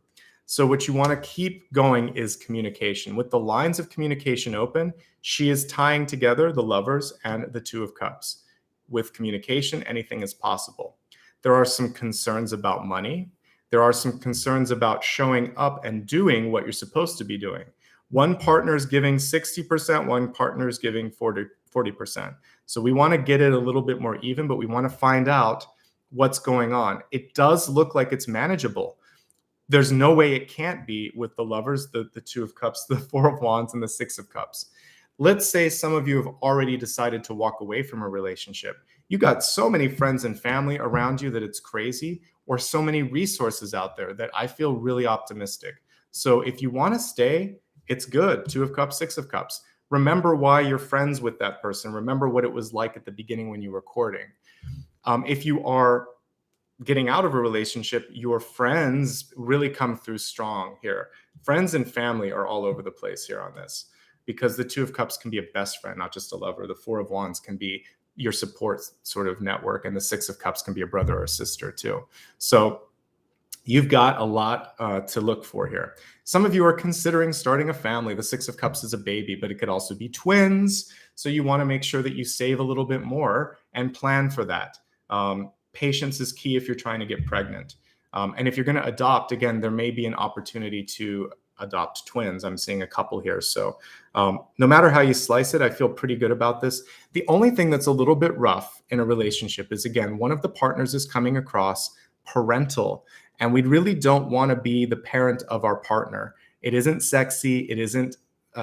So what you want to keep going is communication. With the lines of communication open, she is tying together the lovers and the Two of Cups. With communication, anything is possible. There are some concerns about money. There are some concerns about showing up and doing what you're supposed to be doing. One partner is giving 60%, one partner is giving 40%. So we want to get it a little bit more even, but we want to find out what's going on. It does look like it's manageable. There's no way it can't be with the lovers, the Two of Cups, the Four of Wands, and the Six of Cups. Let's say some of you have already decided to walk away from a relationship. You got so many friends and family around you that it's crazy, or so many resources out there that I feel really optimistic. So if you want to stay, it's good. Two of Cups, Six of Cups. Remember why you're friends with that person. Remember what it was like at the beginning when you were courting. If you are getting out of a relationship, your friends really come through strong here. Friends and family are all over the place here on this, because the Two of Cups can be a best friend, not just a lover. The Four of Wands can be your support sort of network, and the Six of Cups can be a brother or a sister too. So you've got a lot to look for here. Some of you are considering starting a family. The Six of Cups is a baby, but it could also be twins. So you want to make sure that you save a little bit more and plan for that. Patience is key if you're trying to get pregnant. And if you're going to adopt, again, there may be an opportunity to adopt twins. I'm seeing a couple here. So no matter how you slice it, I feel pretty good about this. The only thing that's a little bit rough in a relationship is, again, one of the partners is coming across parental, and we really don't want to be the parent of our partner. It isn't sexy, it isn't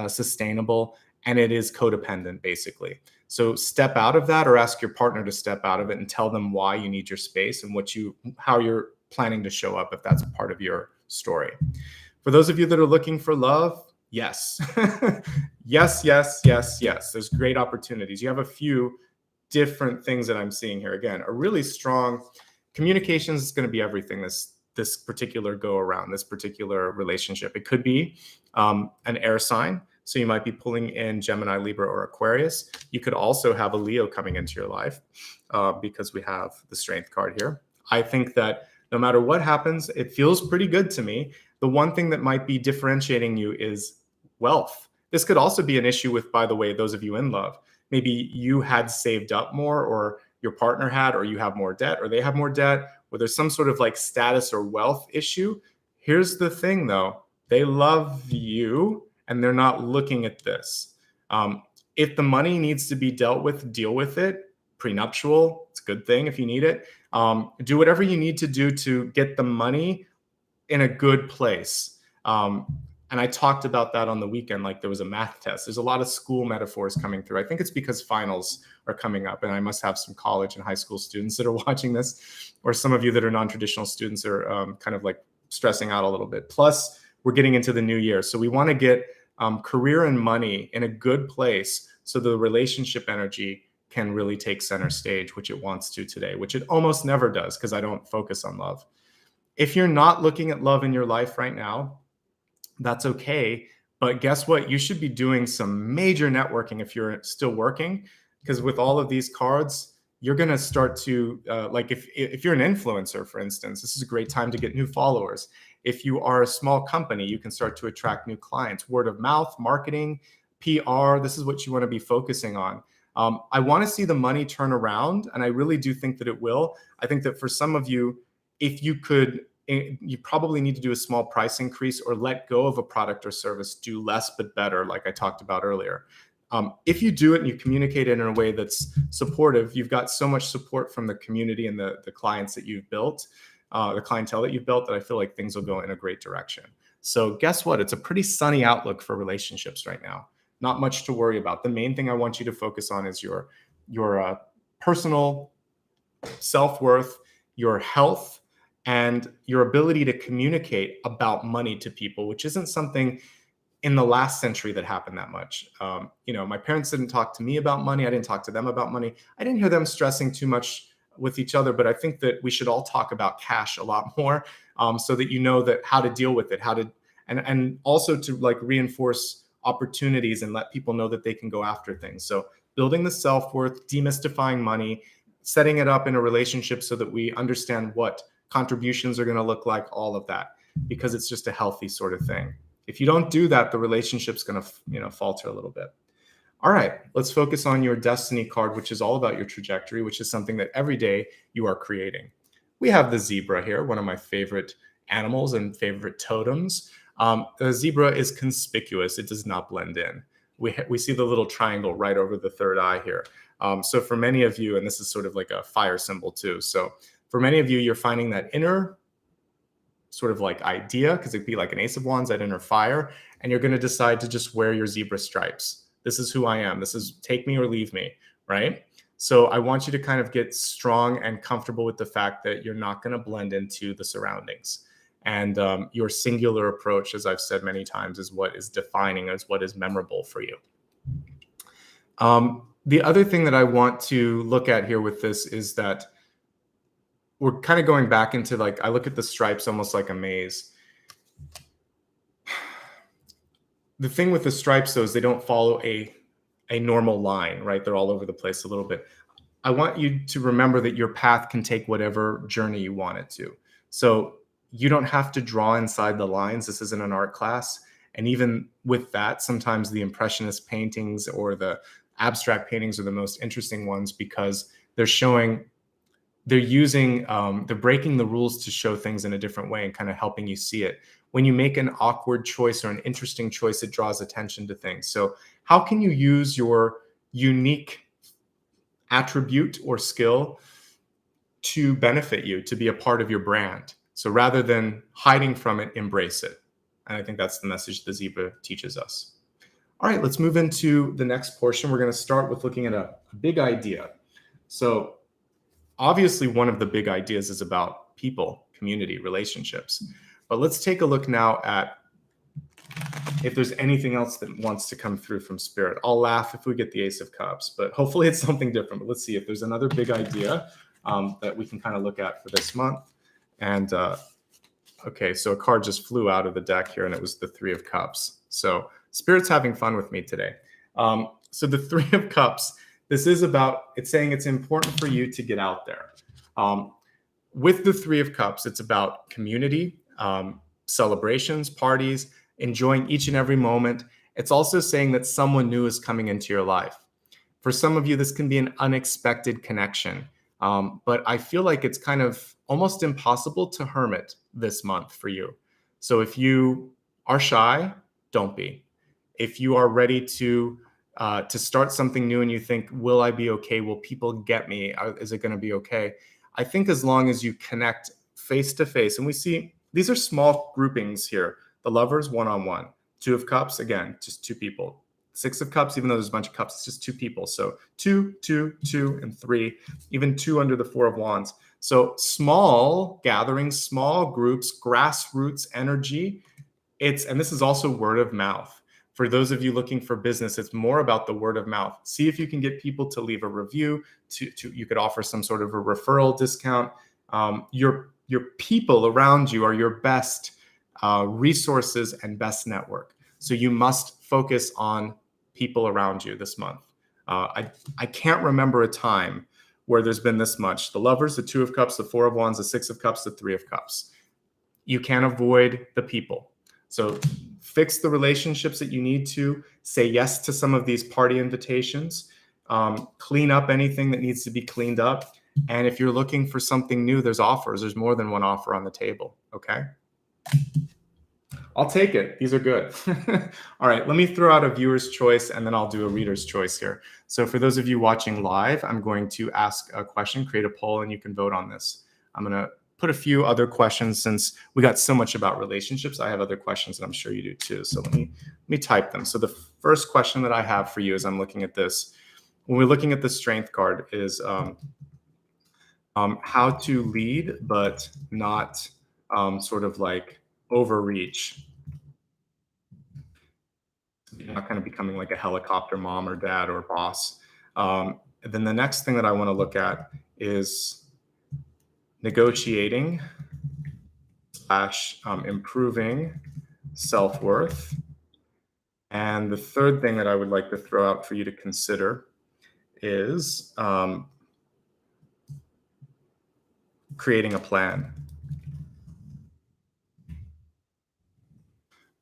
sustainable, and it is codependent, basically. So step out of that, or ask your partner to step out of it and tell them why you need your space and how you're planning to show up if that's a part of your story. For those of you that are looking for love, yes. Yes, yes, yes, yes. There's great opportunities. You have a few different things that I'm seeing here. Again, a really strong communications is going to be everything this particular go around, this particular relationship. It could be an air sign. So you might be pulling in Gemini, Libra, or Aquarius. You could also have a Leo coming into your life because we have the Strength card here. I think that no matter what happens, it feels pretty good to me. The one thing that might be differentiating you is wealth. This could also be an issue with, by the way, those of you in love. Maybe you had saved up more, or your partner had, or you have more debt, or they have more debt, or there's some sort of like status or wealth issue. Here's the thing though, they love you and they're not looking at this. If the money needs to be dealt with, deal with it. Prenuptial, it's a good thing if you need it. Do whatever you need to do to get the money in a good place. And I talked about that on the weekend, like there was a math test. There's a lot of school metaphors coming through. I think it's because finals are coming up, and I must have some college and high school students that are watching this, or some of you that are non-traditional students are kind of like stressing out a little bit. Plus, we're getting into the new year. So we want to get career and money in a good place so the relationship energy can really take center stage, which it wants to today, which it almost never does because I don't focus on love. If you're not looking at love in your life right now, that's okay. But guess what? You should be doing some major networking if you're still working, because with all of these cards, you're going to start to, like if you're an influencer, for instance, this is a great time to get new followers. If you are a small company, you can start to attract new clients. Word of mouth, marketing, PR, this is what you want to be focusing on. I want to see the money turn around, and I really do think that it will. I think that for some of you, if you could, you probably need to do a small price increase or let go of a product or service, do less but better, like I talked about earlier. If you do it and you communicate it in a way that's supportive, you've got so much support from the community and the clients that you've built, the clientele that you've built, that I feel like things will go in a great direction. So guess what? It's a pretty sunny outlook for relationships right now. Not much to worry about. The main thing I want you to focus on is your personal self-worth, your health, and your ability to communicate about money to people, which isn't something in the last century that happened that much. My parents didn't talk to me about money. I didn't talk to them about money. I didn't hear them stressing too much with each other, but I think that we should all talk about cash a lot more, so that you know that how to deal with it, and also to like reinforce opportunities and let people know that they can go after things. So building the self-worth, demystifying money, setting it up in a relationship so that we understand what contributions are going to look like, all of that, because it's just a healthy sort of thing. If you don't do that, the relationship's going to, falter a little bit. All right, let's focus on your destiny card, which is all about your trajectory, which is something that every day you are creating. We have the zebra here, one of my favorite animals and favorite totems. The zebra is conspicuous. It does not blend in. We see the little triangle right over the third eye here. So for many of you, and this is sort of like a fire symbol too. So for many of you, you're finding that inner sort of like idea, because it'd be like an ace of wands, that inner fire, and you're going to decide to just wear your zebra stripes. This is who I am. This is take me or leave me, right? So I want you to kind of get strong and comfortable with the fact that you're not going to blend into the surroundings. And your singular approach, as I've said many times, is what is defining, is what is memorable for you. The other thing that I want to look at here with this is that we're kind of going back into like, I look at the stripes almost like a maze. The thing with the stripes, though, is they don't follow a normal line, right? They're all over the place a little bit. I want you to remember that your path can take whatever journey you want it to. So you don't have to draw inside the lines. This isn't an art class. And even with that, sometimes the impressionist paintings or the abstract paintings are the most interesting ones because they're breaking the rules to show things in a different way and kind of helping you see it. When you make an awkward choice or an interesting choice, it draws attention to things. So how can you use your unique attribute or skill to benefit you, to be a part of your brand? So rather than hiding from it, embrace it. And I think that's the message the zebra teaches us. All right, let's move into the next portion. We're going to start with looking at a big idea. So obviously, one of the big ideas is about people, community, relationships. But let's take a look now at if there's anything else that wants to come through from Spirit. I'll laugh if we get the Ace of Cups, but hopefully it's something different. But let's see if there's another big idea that we can kind of look at for this month. And okay, so a card just flew out of the deck here, and it was the Three of Cups. So Spirit's having fun with me today. So the Three of Cups, this is about, it's saying it's important for you to get out there. With the Three of Cups, it's about community, celebrations, parties, enjoying each and every moment. It's also saying that someone new is coming into your life. For some of you, this can be an unexpected connection. But I feel like it's kind of almost impossible to hermit this month for you. So if you are shy, don't be. If you are ready to start something new and you think, will I be okay? Will people get me? Is it going to be okay? I think as long as you connect face to face, and we see these are small groupings here. The Lovers, one-on-one. Two of Cups, again, just two people. Six of Cups, even though there's a bunch of cups, it's just two people. So two, and three, even two under the Four of Wands. So small gatherings, small groups, grassroots energy. And this is also word of mouth. For those of you looking for business, it's more about the word of mouth. See if you can get people to leave a review. You could offer some sort of a referral discount. Your people around you are your best resources and best network. So you must focus on people around you this month. I can't remember a time where there's been this much. The Lovers, the Two of Cups, the Four of Wands, the Six of Cups, the Three of Cups. You can't avoid the people. So fix the relationships that you need to. Say yes to some of these party invitations. Clean up anything that needs to be cleaned up. And if you're looking for something new, there's offers. There's more than one offer on the table, okay? I'll take it. These are good. All right, let me throw out a viewer's choice and then I'll do a reader's choice here. So for those of you watching live, I'm going to ask a question, create a poll, and you can vote on this. I'm going to put a few other questions since we got so much about relationships. I have other questions and I'm sure you do too. So let me type them. So the first question that I have for you as I'm looking at this, when we're looking at the Strength card is how to lead but not sort of like overreach. You're not kind of becoming like a helicopter mom or dad or boss. And then the next thing that I want to look at is negotiating / improving self-worth. And the third thing that I would like to throw out for you to consider is creating a plan.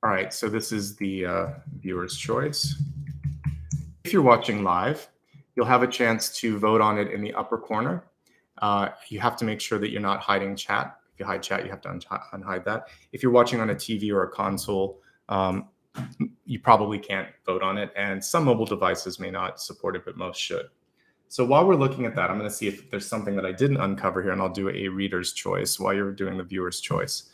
All right, so this is the viewer's choice. If you're watching live, you'll have a chance to vote on it in the upper corner. You have to make sure that you're not hiding chat. If you hide chat, you have to unhide that. If you're watching on a TV or a console, you probably can't vote on it. And some mobile devices may not support it, but most should. So while we're looking at that, I'm going to see if there's something that I didn't uncover here, and I'll do a reader's choice while you're doing the viewer's choice.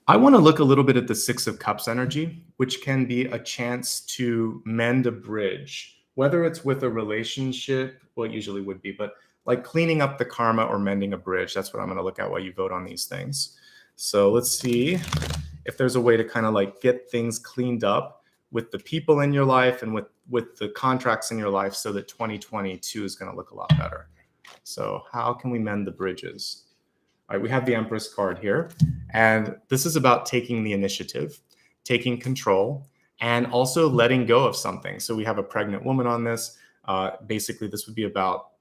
I want to look a little bit at the Six of Cups energy, which can be a chance to mend a bridge, whether it's with a relationship, well, it usually would be, but like cleaning up the karma or mending a bridge. That's what I'm going to look at while you vote on these things. So let's see if there's a way to kind of like get things cleaned up with the people in your life and with the contracts in your life so that 2022 is going to look a lot better. So how can we mend the bridges? All right, we have the Empress card here, and this is about taking the initiative, taking control, and also letting go of something. So we have a pregnant woman on this. Basically, this would be about,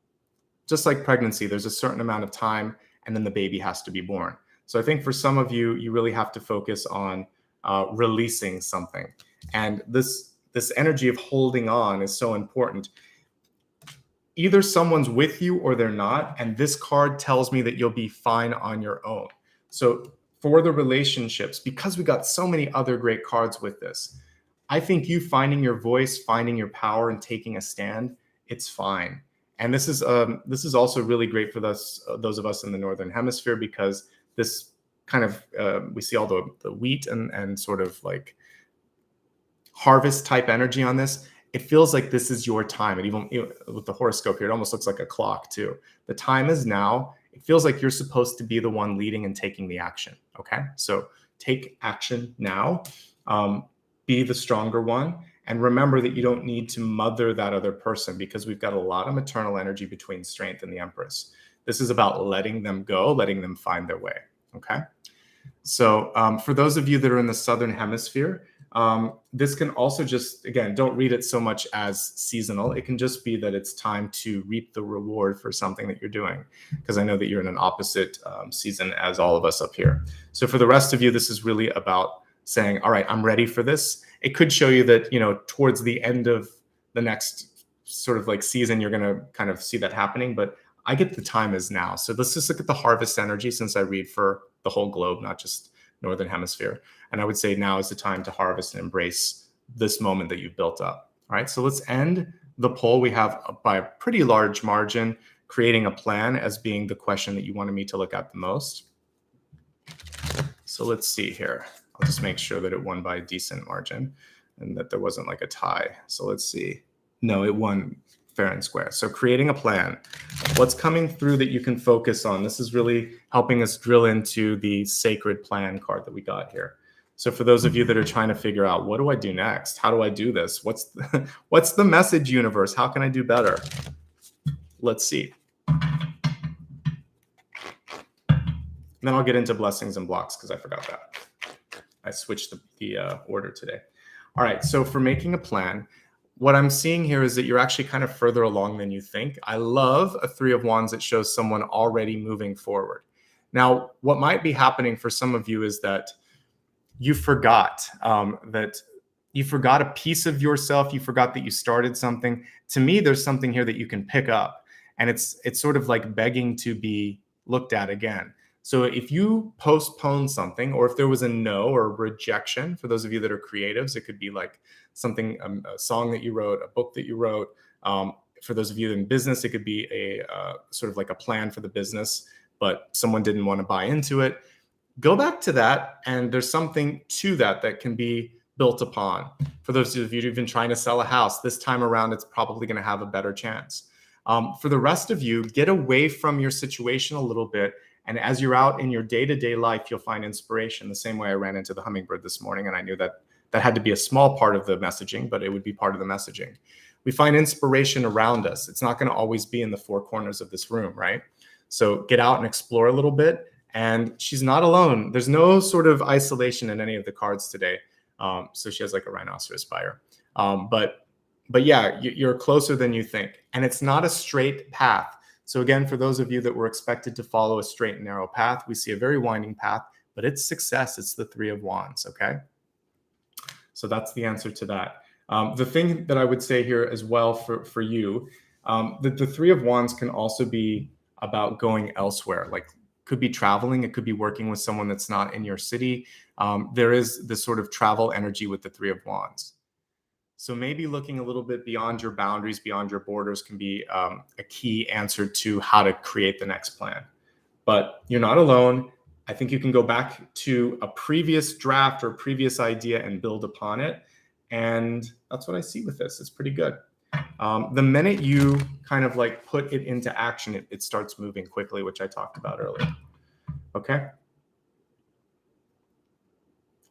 just like pregnancy, there's a certain amount of time, and then the baby has to be born. So I think for some of you, you really have to focus on releasing something. And this energy of holding on is so important. Either someone's with you or they're not. And this card tells me that you'll be fine on your own. So for the relationships, because we got so many other great cards with this, I think you finding your voice, finding your power, and taking a stand, it's fine. And this is also really great for those of us in the Northern Hemisphere, because this kind of, we see all the wheat and sort of like harvest type energy on this. It feels like this is your time. And even with the horoscope here, it almost looks like a clock too. The time is now. It feels like you're supposed to be the one leading and taking the action. Okay, so take action now. Be the stronger one. And remember that you don't need to mother that other person, because we've got a lot of maternal energy between Strength and the Empress. This is about letting them go, letting them find their way. Okay, so for those of you that are in the Southern Hemisphere, this can also just, again, don't read it so much as seasonal. It can just be that it's time to reap the reward for something that you're doing, because I know that you're in an opposite season as all of us up here. So for the rest of you, this is really about saying, all right, I'm ready for this. It could show you that, towards the end of the next sort of like season, you're going to kind of see that happening. But I get the time is now. So let's just look at the harvest energy, since I read for the whole globe, not just Northern Hemisphere. And I would say now is the time to harvest and embrace this moment that you've built up. All right, so let's end the poll. We have, by a pretty large margin, creating a plan as being the question that you wanted me to look at the most. So let's see here. I'll just make sure that it won by a decent margin and that there wasn't like a tie. So let's see. No, it won fair and square. So creating a plan. What's coming through that you can focus on? This is really helping us drill into the sacred plan card that we got here. So for those of you that are trying to figure out, what do I do next? How do I do this? What's the message, universe? How can I do better? Let's see. And then I'll get into blessings and blocks, because I forgot that. I switched the order today. All right, so for making a plan, what I'm seeing here is that you're actually kind of further along than you think. I love a 3 of Wands that shows someone already moving forward. Now, what might be happening for some of you is that you forgot a piece of yourself. You forgot that you started something. To me, there's something here that you can pick up, and it's sort of like begging to be looked at again. So if you postpone something, or if there was a no or rejection, for those of you that are creatives, it could be like something, a song that you wrote, a book that you wrote. For those of you in business, it could be a sort of like a plan for the business, but someone didn't want to buy into it. Go back to that, and there's something to that can be built upon. For those of you who've been trying to sell a house, this time around, it's probably going to have a better chance. For the rest of you, get away from your situation a little bit. And as you're out in your day-to-day life, you'll find inspiration. The same way I ran into the hummingbird this morning, and I knew that had to be a small part of the messaging, but it would be part of the messaging. We find inspiration around us. It's not going to always be in the 4 corners of this room, right? So get out and explore a little bit. And she's not alone. There's no sort of isolation in any of the cards today. So she has like a rhinoceros spire. But yeah, you're closer than you think. And it's not a straight path. So again, for those of you that were expected to follow a straight and narrow path, we see a very winding path, but it's success. It's the 3 of Wands, okay? So that's the answer to that. The thing that I would say here as well for you, that the 3 of Wands can also be about going elsewhere. Like, could be traveling. It could be working with someone that's not in your city. There is this sort of travel energy with the 3 of Wands. So maybe looking a little bit beyond your boundaries, beyond your borders, can be a key answer to how to create the next plan. But you're not alone. I think you can go back to a previous draft or previous idea and build upon it. And that's what I see with this. It's pretty good. The minute you kind of like put it into action, it starts moving quickly, which I talked about earlier. Okay.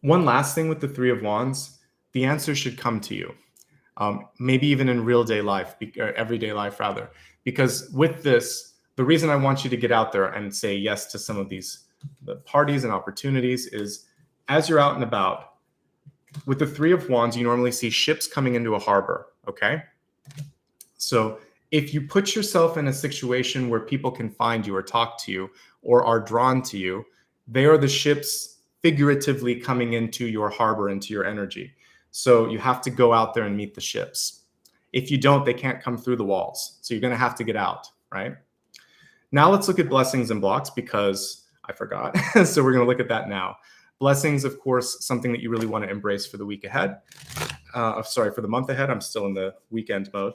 One last thing with the 3 of Wands, the answer should come to you. Maybe even in real day life, or everyday life rather, because with this, the reason I want you to get out there and say yes to some of these parties and opportunities is as you're out and about, with the Three of Wands, you normally see ships coming into a harbor, okay? So if you put yourself in a situation where people can find you or talk to you or are drawn to you, they are the ships figuratively coming into your harbor, into your energy. So you have to go out there and meet the ships. If you don't, they can't come through the walls. So you're going to have to get out, right? Now let's look at blessings and blocks because I forgot. So we're going to look at that now. Blessings, of course, something that you really want to embrace for the week ahead. For the month ahead. I'm still in the weekend mode.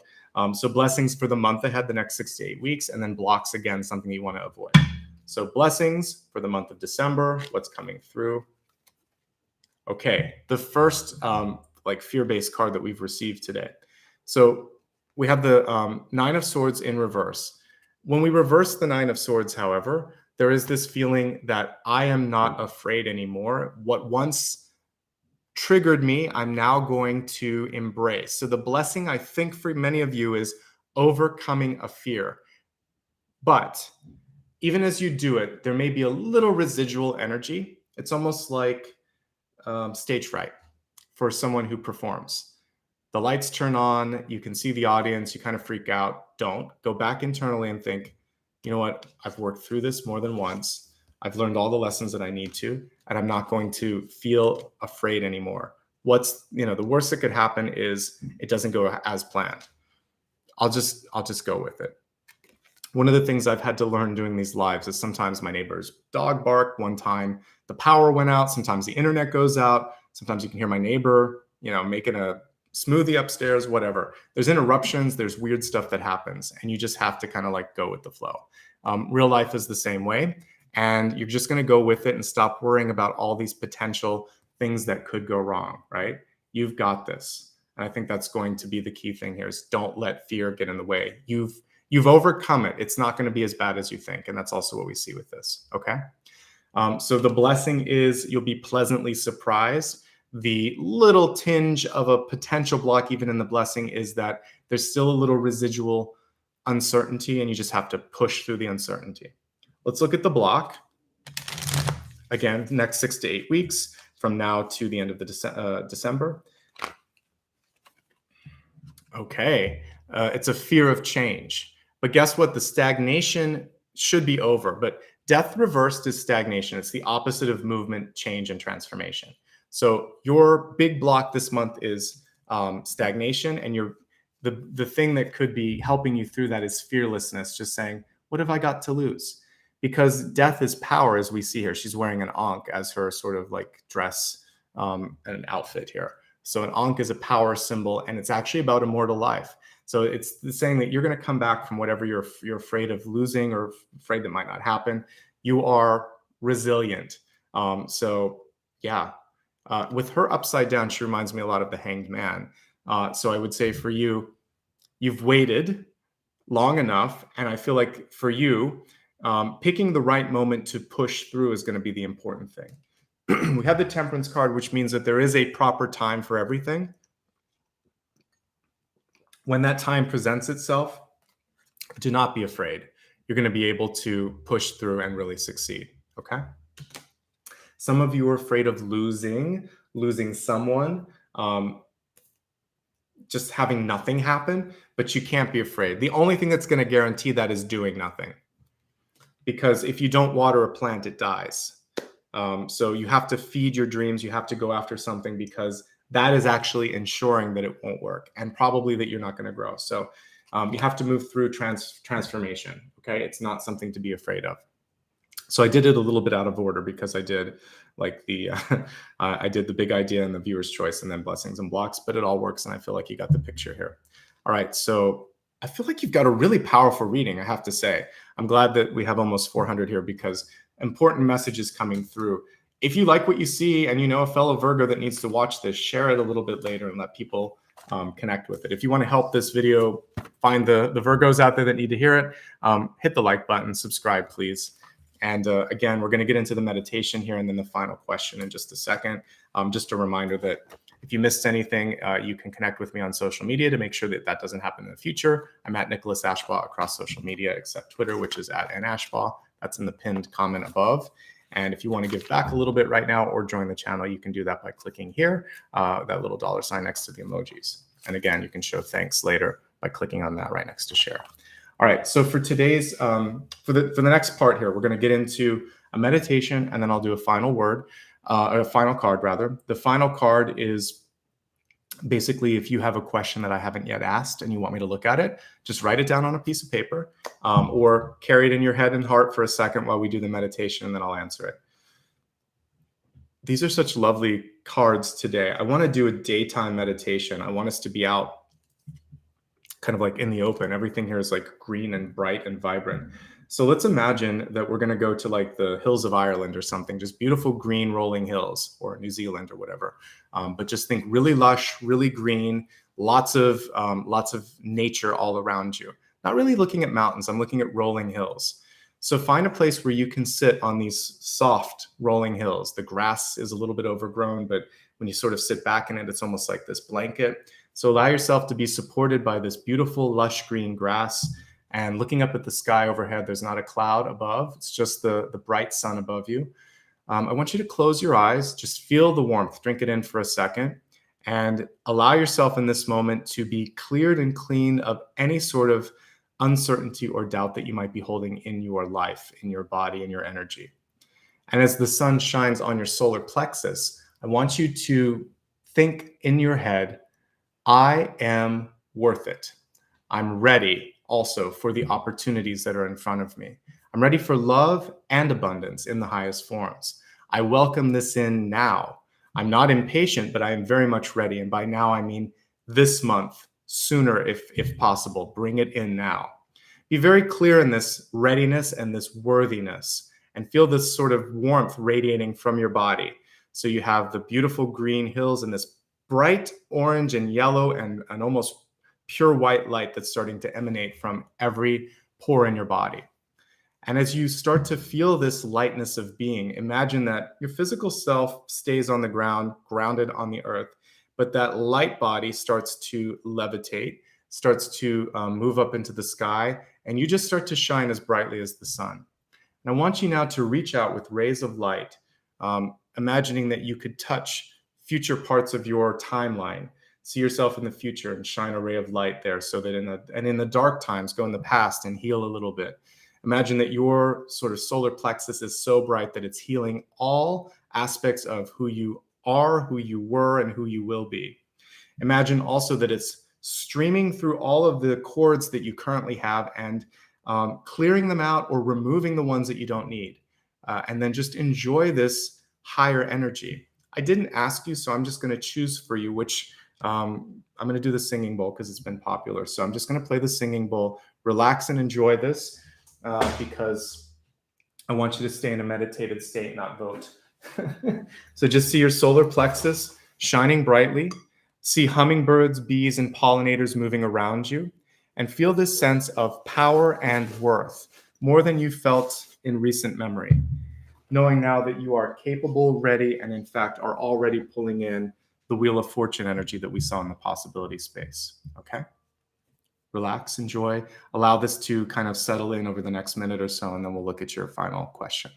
So blessings for the month ahead, the next 6 to 8 weeks, and then blocks, again, something you want to avoid. So blessings for the month of December, what's coming through. Okay, the first fear-based card that we've received today. So we have the Nine of Swords in reverse. When we reverse the Nine of Swords, however, there is this feeling that I am not afraid anymore. What once triggered me, I'm now going to embrace. So the blessing, I think, for many of you is overcoming a fear. But even as you do it, there may be a little residual energy. It's almost like stage fright for someone who performs. The lights turn on, you can see the audience, you kind of freak out. Don't. Go back internally and think, you know what? I've worked through this more than once. I've learned all the lessons that I need to, and I'm not going to feel afraid anymore. The worst that could happen is it doesn't go as planned. I'll just go with it. One of the things I've had to learn doing these lives is sometimes my neighbor's dog barked. One time the power went out. Sometimes the internet goes out. Sometimes you can hear my neighbor, making a smoothie upstairs, whatever. There's interruptions. There's weird stuff that happens, and you just have to kind of go with the flow. Real life is the same way, and you're just going to go with it and stop worrying about all these potential things that could go wrong, right? You've got this. And I think that's going to be the key thing here is don't let fear get in the way. You've overcome it. It's not going to be as bad as you think. And that's also what we see with this. Okay. So the blessing is you'll be pleasantly surprised. The little tinge of a potential block, even in the blessing, is that there's still a little residual uncertainty and you just have to push through the uncertainty. Let's look at the block. Again, next 6 to 8 weeks from now to the end of the December. Okay. It's a fear of change. But guess what? The stagnation should be over. But death reversed is stagnation. It's the opposite of movement, change, and transformation. So your big block this month is stagnation. And the thing that could be helping you through that is fearlessness. Just saying, what have I got to lose? Because death is power, as we see here. She's wearing an ankh as her sort of dress and an outfit here. So an ankh is a power symbol, and it's actually about immortal life. So it's the saying that you're going to come back from whatever you're afraid of losing or afraid that might not happen. You are resilient. With her upside down, she reminds me a lot of the Hanged Man. So I would say for you, you've waited long enough. And I feel like for you, picking the right moment to push through is going to be the important thing. We have the Temperance card, which means that there is a proper time for everything. When that time presents itself, do not be afraid. You're going to be able to push through and really succeed. Okay. Some of you are afraid of losing someone, just having nothing happen, but you can't be afraid. The only thing that's going to guarantee that is doing nothing. Because if you don't water a plant, it dies. So you have to feed your dreams. You have to go after something because that is actually ensuring that it won't work and probably that you're not going to grow. So you have to move through transformation. Okay. It's not something to be afraid of. So I did it a little bit out of order because I did I did the big idea and the viewer's choice and then blessings and blocks, but it all works. And I feel like you got the picture here. All right. So I feel like you've got a really powerful reading, I have to say. I'm glad that we have almost 400 here because important messages coming through. If you like what you see and you know a fellow Virgo that needs to watch this, share it a little bit later and let people connect with it. If you want to help this video find the Virgos out there that need to hear it, hit the like button, subscribe, please. And again, we're going to get into the meditation here and then the final question in just a second. Just a reminder that If you missed anything, you can connect with me on social media to make sure that that doesn't happen in the future. I'm at Nicholas Ashbaugh across social media, except Twitter, which is at @Ashbaugh. That's in the pinned comment above. And if you want to give back a little bit right now or join the channel, you can do that by clicking here, that little $ next to the emojis. And again, you can show thanks later by clicking on that right next to share. All right, so for today's, for the next part here, we're going to get into a meditation, and then I'll do a final word, or a final card rather. The final card is basically if you have a question that I haven't yet asked and you want me to look at it, just write it down on a piece of paper, or carry it in your head and heart for a second while we do the meditation, and then I'll answer it. These are such lovely cards today. I want to do a daytime meditation. I want us to be out kind of like in the open. Everything here is like green and bright and vibrant. So let's imagine that we're going to go to like the hills of Ireland or something, just beautiful green rolling hills, or New Zealand or whatever. But just think really lush, really green, lots of nature all around you. Not really looking at mountains. I'm looking at rolling hills. So find a place where you can sit on these soft rolling hills. The grass is a little bit overgrown, but when you sort of sit back in it, it's almost like this blanket. So allow yourself to be supported by this beautiful, lush green grass, and looking up at the sky overhead. There's not a cloud above. It's just the bright sun above you. I want you to close your eyes. Just feel the warmth. Drink it in for a second, and allow yourself in this moment to be cleared and clean of any sort of uncertainty or doubt that you might be holding in your life, in your body, in your energy. And as the sun shines on your solar plexus, I want you to think in your head, I am worth it. I'm ready also for the opportunities that are in front of me. I'm ready for love and abundance in the highest forms. I welcome this in now. I'm not impatient, but I am very much ready. And by now, I mean this month, sooner if possible. Bring it in now. Be very clear in this readiness and this worthiness, and feel this sort of warmth radiating from your body. So you have the beautiful green hills and this bright orange and yellow and an almost pure white light that's starting to emanate from every pore in your body. And as you start to feel this lightness of being, imagine that your physical self stays on the ground, grounded on the earth, but that light body starts to levitate, starts to move up into the sky, and you just start to shine as brightly as the sun. And I want you now to reach out with rays of light, imagining that you could touch future parts of your timeline. See yourself in the future and shine a ray of light there, so that in the dark times, go in the past and heal a little bit. Imagine that your sort of solar plexus is so bright that it's healing all aspects of who you are, who you were, and who you will be. Imagine also that it's streaming through all of the cords that you currently have and clearing them out or removing the ones that you don't need. And then just enjoy this higher energy. I didn't ask you, so I'm just going to choose for you which, I'm going to do the singing bowl because it's been popular. So I'm just going to play the singing bowl. Relax and enjoy this because I want you to stay in a meditated state, not vote. So just see your solar plexus shining brightly. See hummingbirds, bees, and pollinators moving around you, and feel this sense of power and worth more than you felt in recent memory. Knowing now that you are capable, ready, and in fact are already pulling in the Wheel of Fortune energy that we saw in the possibility space. Okay? Relax, enjoy, allow this to kind of settle in over the next minute or so, and then we'll look at your final question.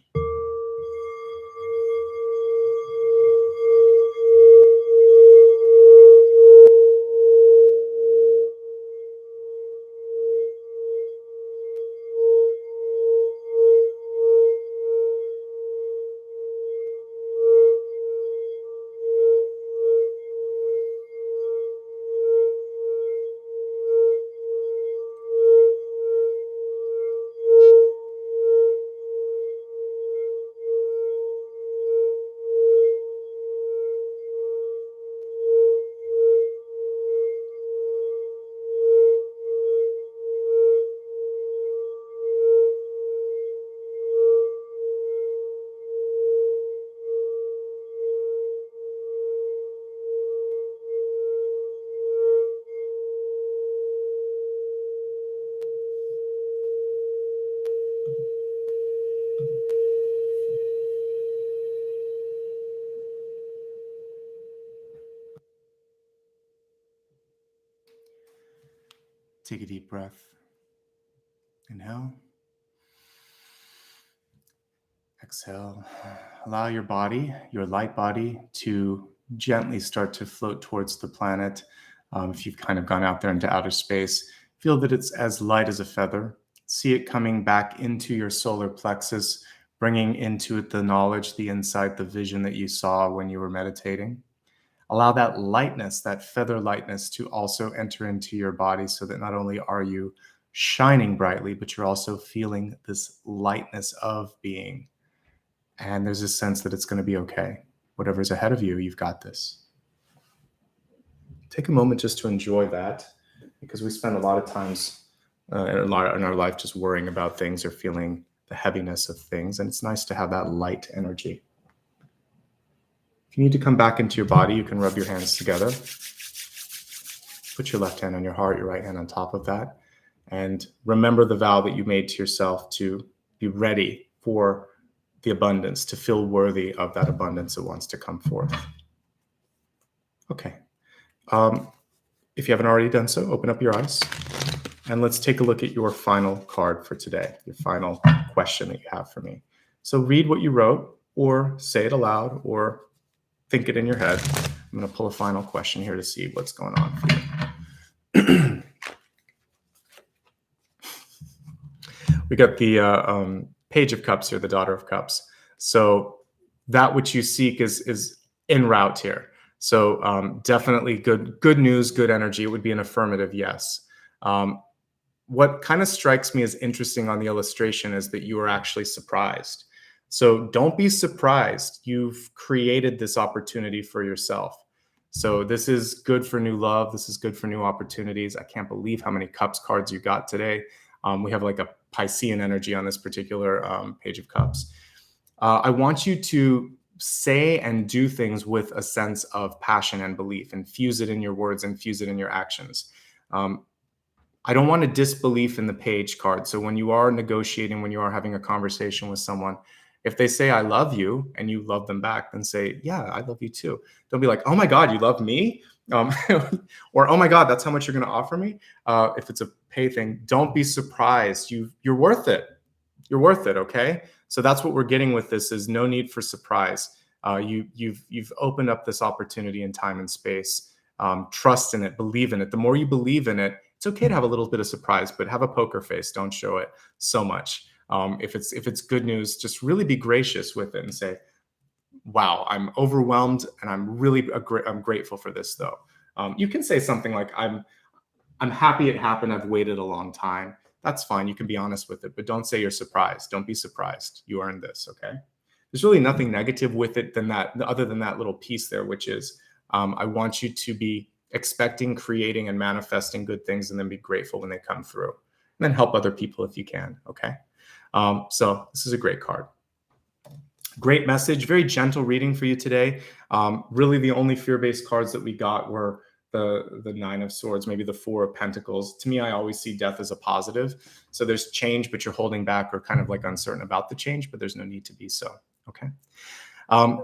Take a deep breath. Inhale. Exhale. Allow your body, your light body, to gently start to float towards the planet. If you've kind of gone out there into outer space, feel that it's as light as a feather. See it coming back into your solar plexus, bringing into it the knowledge, the insight, the vision that you saw when you were meditating. Allow that lightness, that feather lightness, to also enter into your body so that not only are you shining brightly, but you're also feeling this lightness of being. And there's a sense that it's going to be okay. Whatever's ahead of you, you've got this. Take a moment just to enjoy that, because we spend a lot of times in our life just worrying about things or feeling the heaviness of things. And it's nice to have that light energy. If you need to come back into your body, you can rub your hands together. Put your left hand on your heart, your right hand on top of that. And remember the vow that you made to yourself to be ready for the abundance, to feel worthy of that abundance that wants to come forth. Okay. If you haven't already done so, open up your eyes and let's take a look at your final card for today, your final question that you have for me. So read what you wrote, or say it aloud, or think it in your head. I'm going to pull a final question here to see what's going on for you. We got the Page of Cups here, the Daughter of Cups. So that which you seek is en route here. So definitely good news, good energy. It would be an affirmative yes. What kind of strikes me as interesting on the illustration is that you are actually surprised. So don't be surprised. You've created this opportunity for yourself. So this is good for new love. This is good for new opportunities. I can't believe how many Cups cards you got today. We have like a Piscean energy on this particular Page of Cups. I want you to say and do things with a sense of passion and belief. Infuse it in your words, infuse it in your actions. I don't want a disbelief in the page card. So when you are negotiating, when you are having a conversation with someone, if they say, I love you, and you love them back, then say, yeah, I love you too. Don't be like, oh my God, you love me? Or, oh my God, that's how much you're going to offer me? If it's a pay thing, don't be surprised. You're worth it. You're worth it, okay? So that's what we're getting with this, is no need for surprise. You've opened up this opportunity in time and space. Trust in it, believe in it. The more you believe in it, it's okay to have a little bit of surprise, but have a poker face. Don't show it so much. If it's good news, just really be gracious with it and say, wow, I'm overwhelmed and I'm grateful for this though. You can say something like, I'm happy it happened. I've waited a long time. That's fine. You can be honest with it, but don't say you're surprised. Don't be surprised. You earned this. Okay. There's really nothing negative with it than that, other than that little piece there, which is, I want you to be expecting, creating, and manifesting good things, and then be grateful when they come through, and then help other people if you can. Okay. So this is a great card. Great message. Very gentle reading for you today. Really the only fear-based cards that we got were the Nine of Swords, maybe the Four of Pentacles. To me, I always see death as a positive. So there's change, but you're holding back or kind of like uncertain about the change, but there's no need to be so. Okay.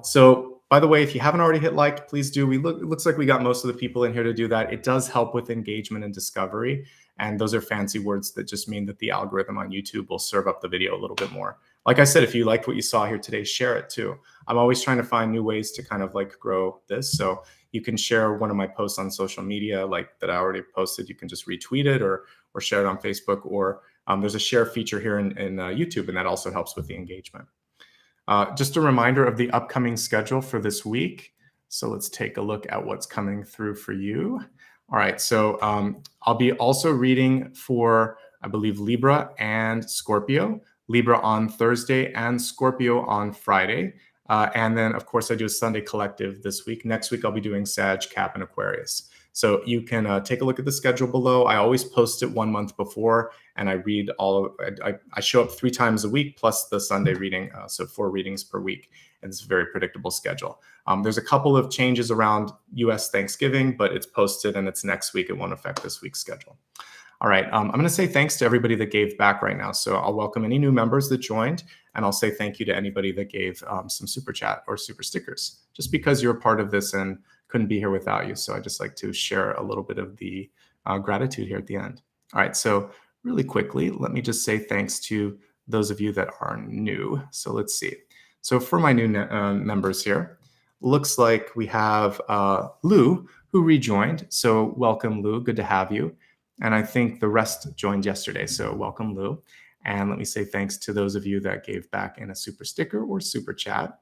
So by the way, if you haven't already hit like, please do. It looks like we got most of the people in here to do that. It does help with engagement and discovery. And those are fancy words that just mean that the algorithm on YouTube will serve up the video a little bit more. Like I said, if you liked what you saw here today, share it too. I'm always trying to find new ways to kind of like grow this. So you can share one of my posts on social media, like that I already posted. You can just retweet it or share it on Facebook, or there's a share feature here in YouTube, and that also helps with the engagement. Just a reminder of the upcoming schedule for this week. So let's take a look at what's coming through for you. All right, so I'll be also reading for, I believe, Libra and Scorpio. Libra on Thursday and Scorpio on Friday. And then, of course, I do a Sunday collective this week. Next week, I'll be doing Sag, Cap, and Aquarius. So you can take a look at the schedule below. I always post it 1 month before, and I read I show up 3 times a week plus the Sunday reading, so 4 readings per week. And it's a very predictable schedule. There's a couple of changes around US Thanksgiving, but it's posted and it's next week. It won't affect this week's schedule. All right, I'm going to say thanks to everybody that gave back right now. So I'll welcome any new members that joined, and I'll say thank you to anybody that gave some super chat or super stickers, just because you're a part of this and couldn't be here without you. So I just like to share a little bit of the gratitude here at the end. All right, so really quickly, let me just say thanks to those of you that are new. So let's see. So for my new members here, looks like we have Lou who rejoined. So welcome, Lou. Good to have you. And I think the rest joined yesterday. So welcome, Lou. And let me say thanks to those of you that gave back in a super sticker or super chat.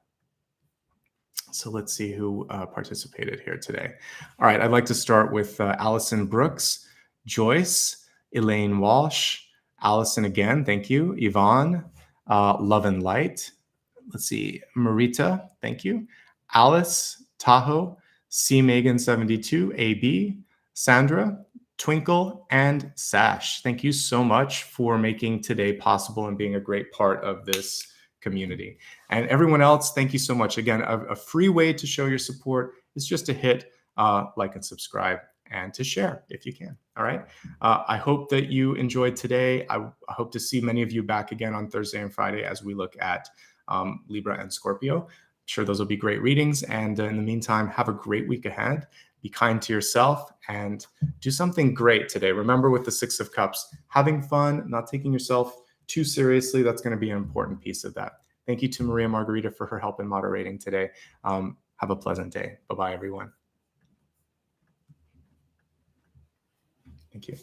So let's see who participated here today. All right, I'd like to start with Allison Brooks, Joyce, Elaine Walsh, Allison again, thank you, Yvonne, Love and Light. Let's see, Marita, thank you, Alice, Tahoe, C Megan 72, AB, Sandra, Twinkle, and Sash. Thank you so much for making today possible and being a great part of this community. And everyone else, thank you so much. Again, a free way to show your support is just to hit like and subscribe and to share if you can. All right. I hope that you enjoyed today. I hope to see many of you back again on Thursday and Friday as we look at Libra and Scorpio. I'm sure those will be great readings. And in the meantime, have a great week ahead. Be kind to yourself and do something great today. Remember, with the Six of Cups, having fun, not taking yourself too seriously, that's going to be an important piece of that. Thank you to Maria Margarita for her help in moderating today. Have a pleasant day. Bye-bye, everyone. Thank you.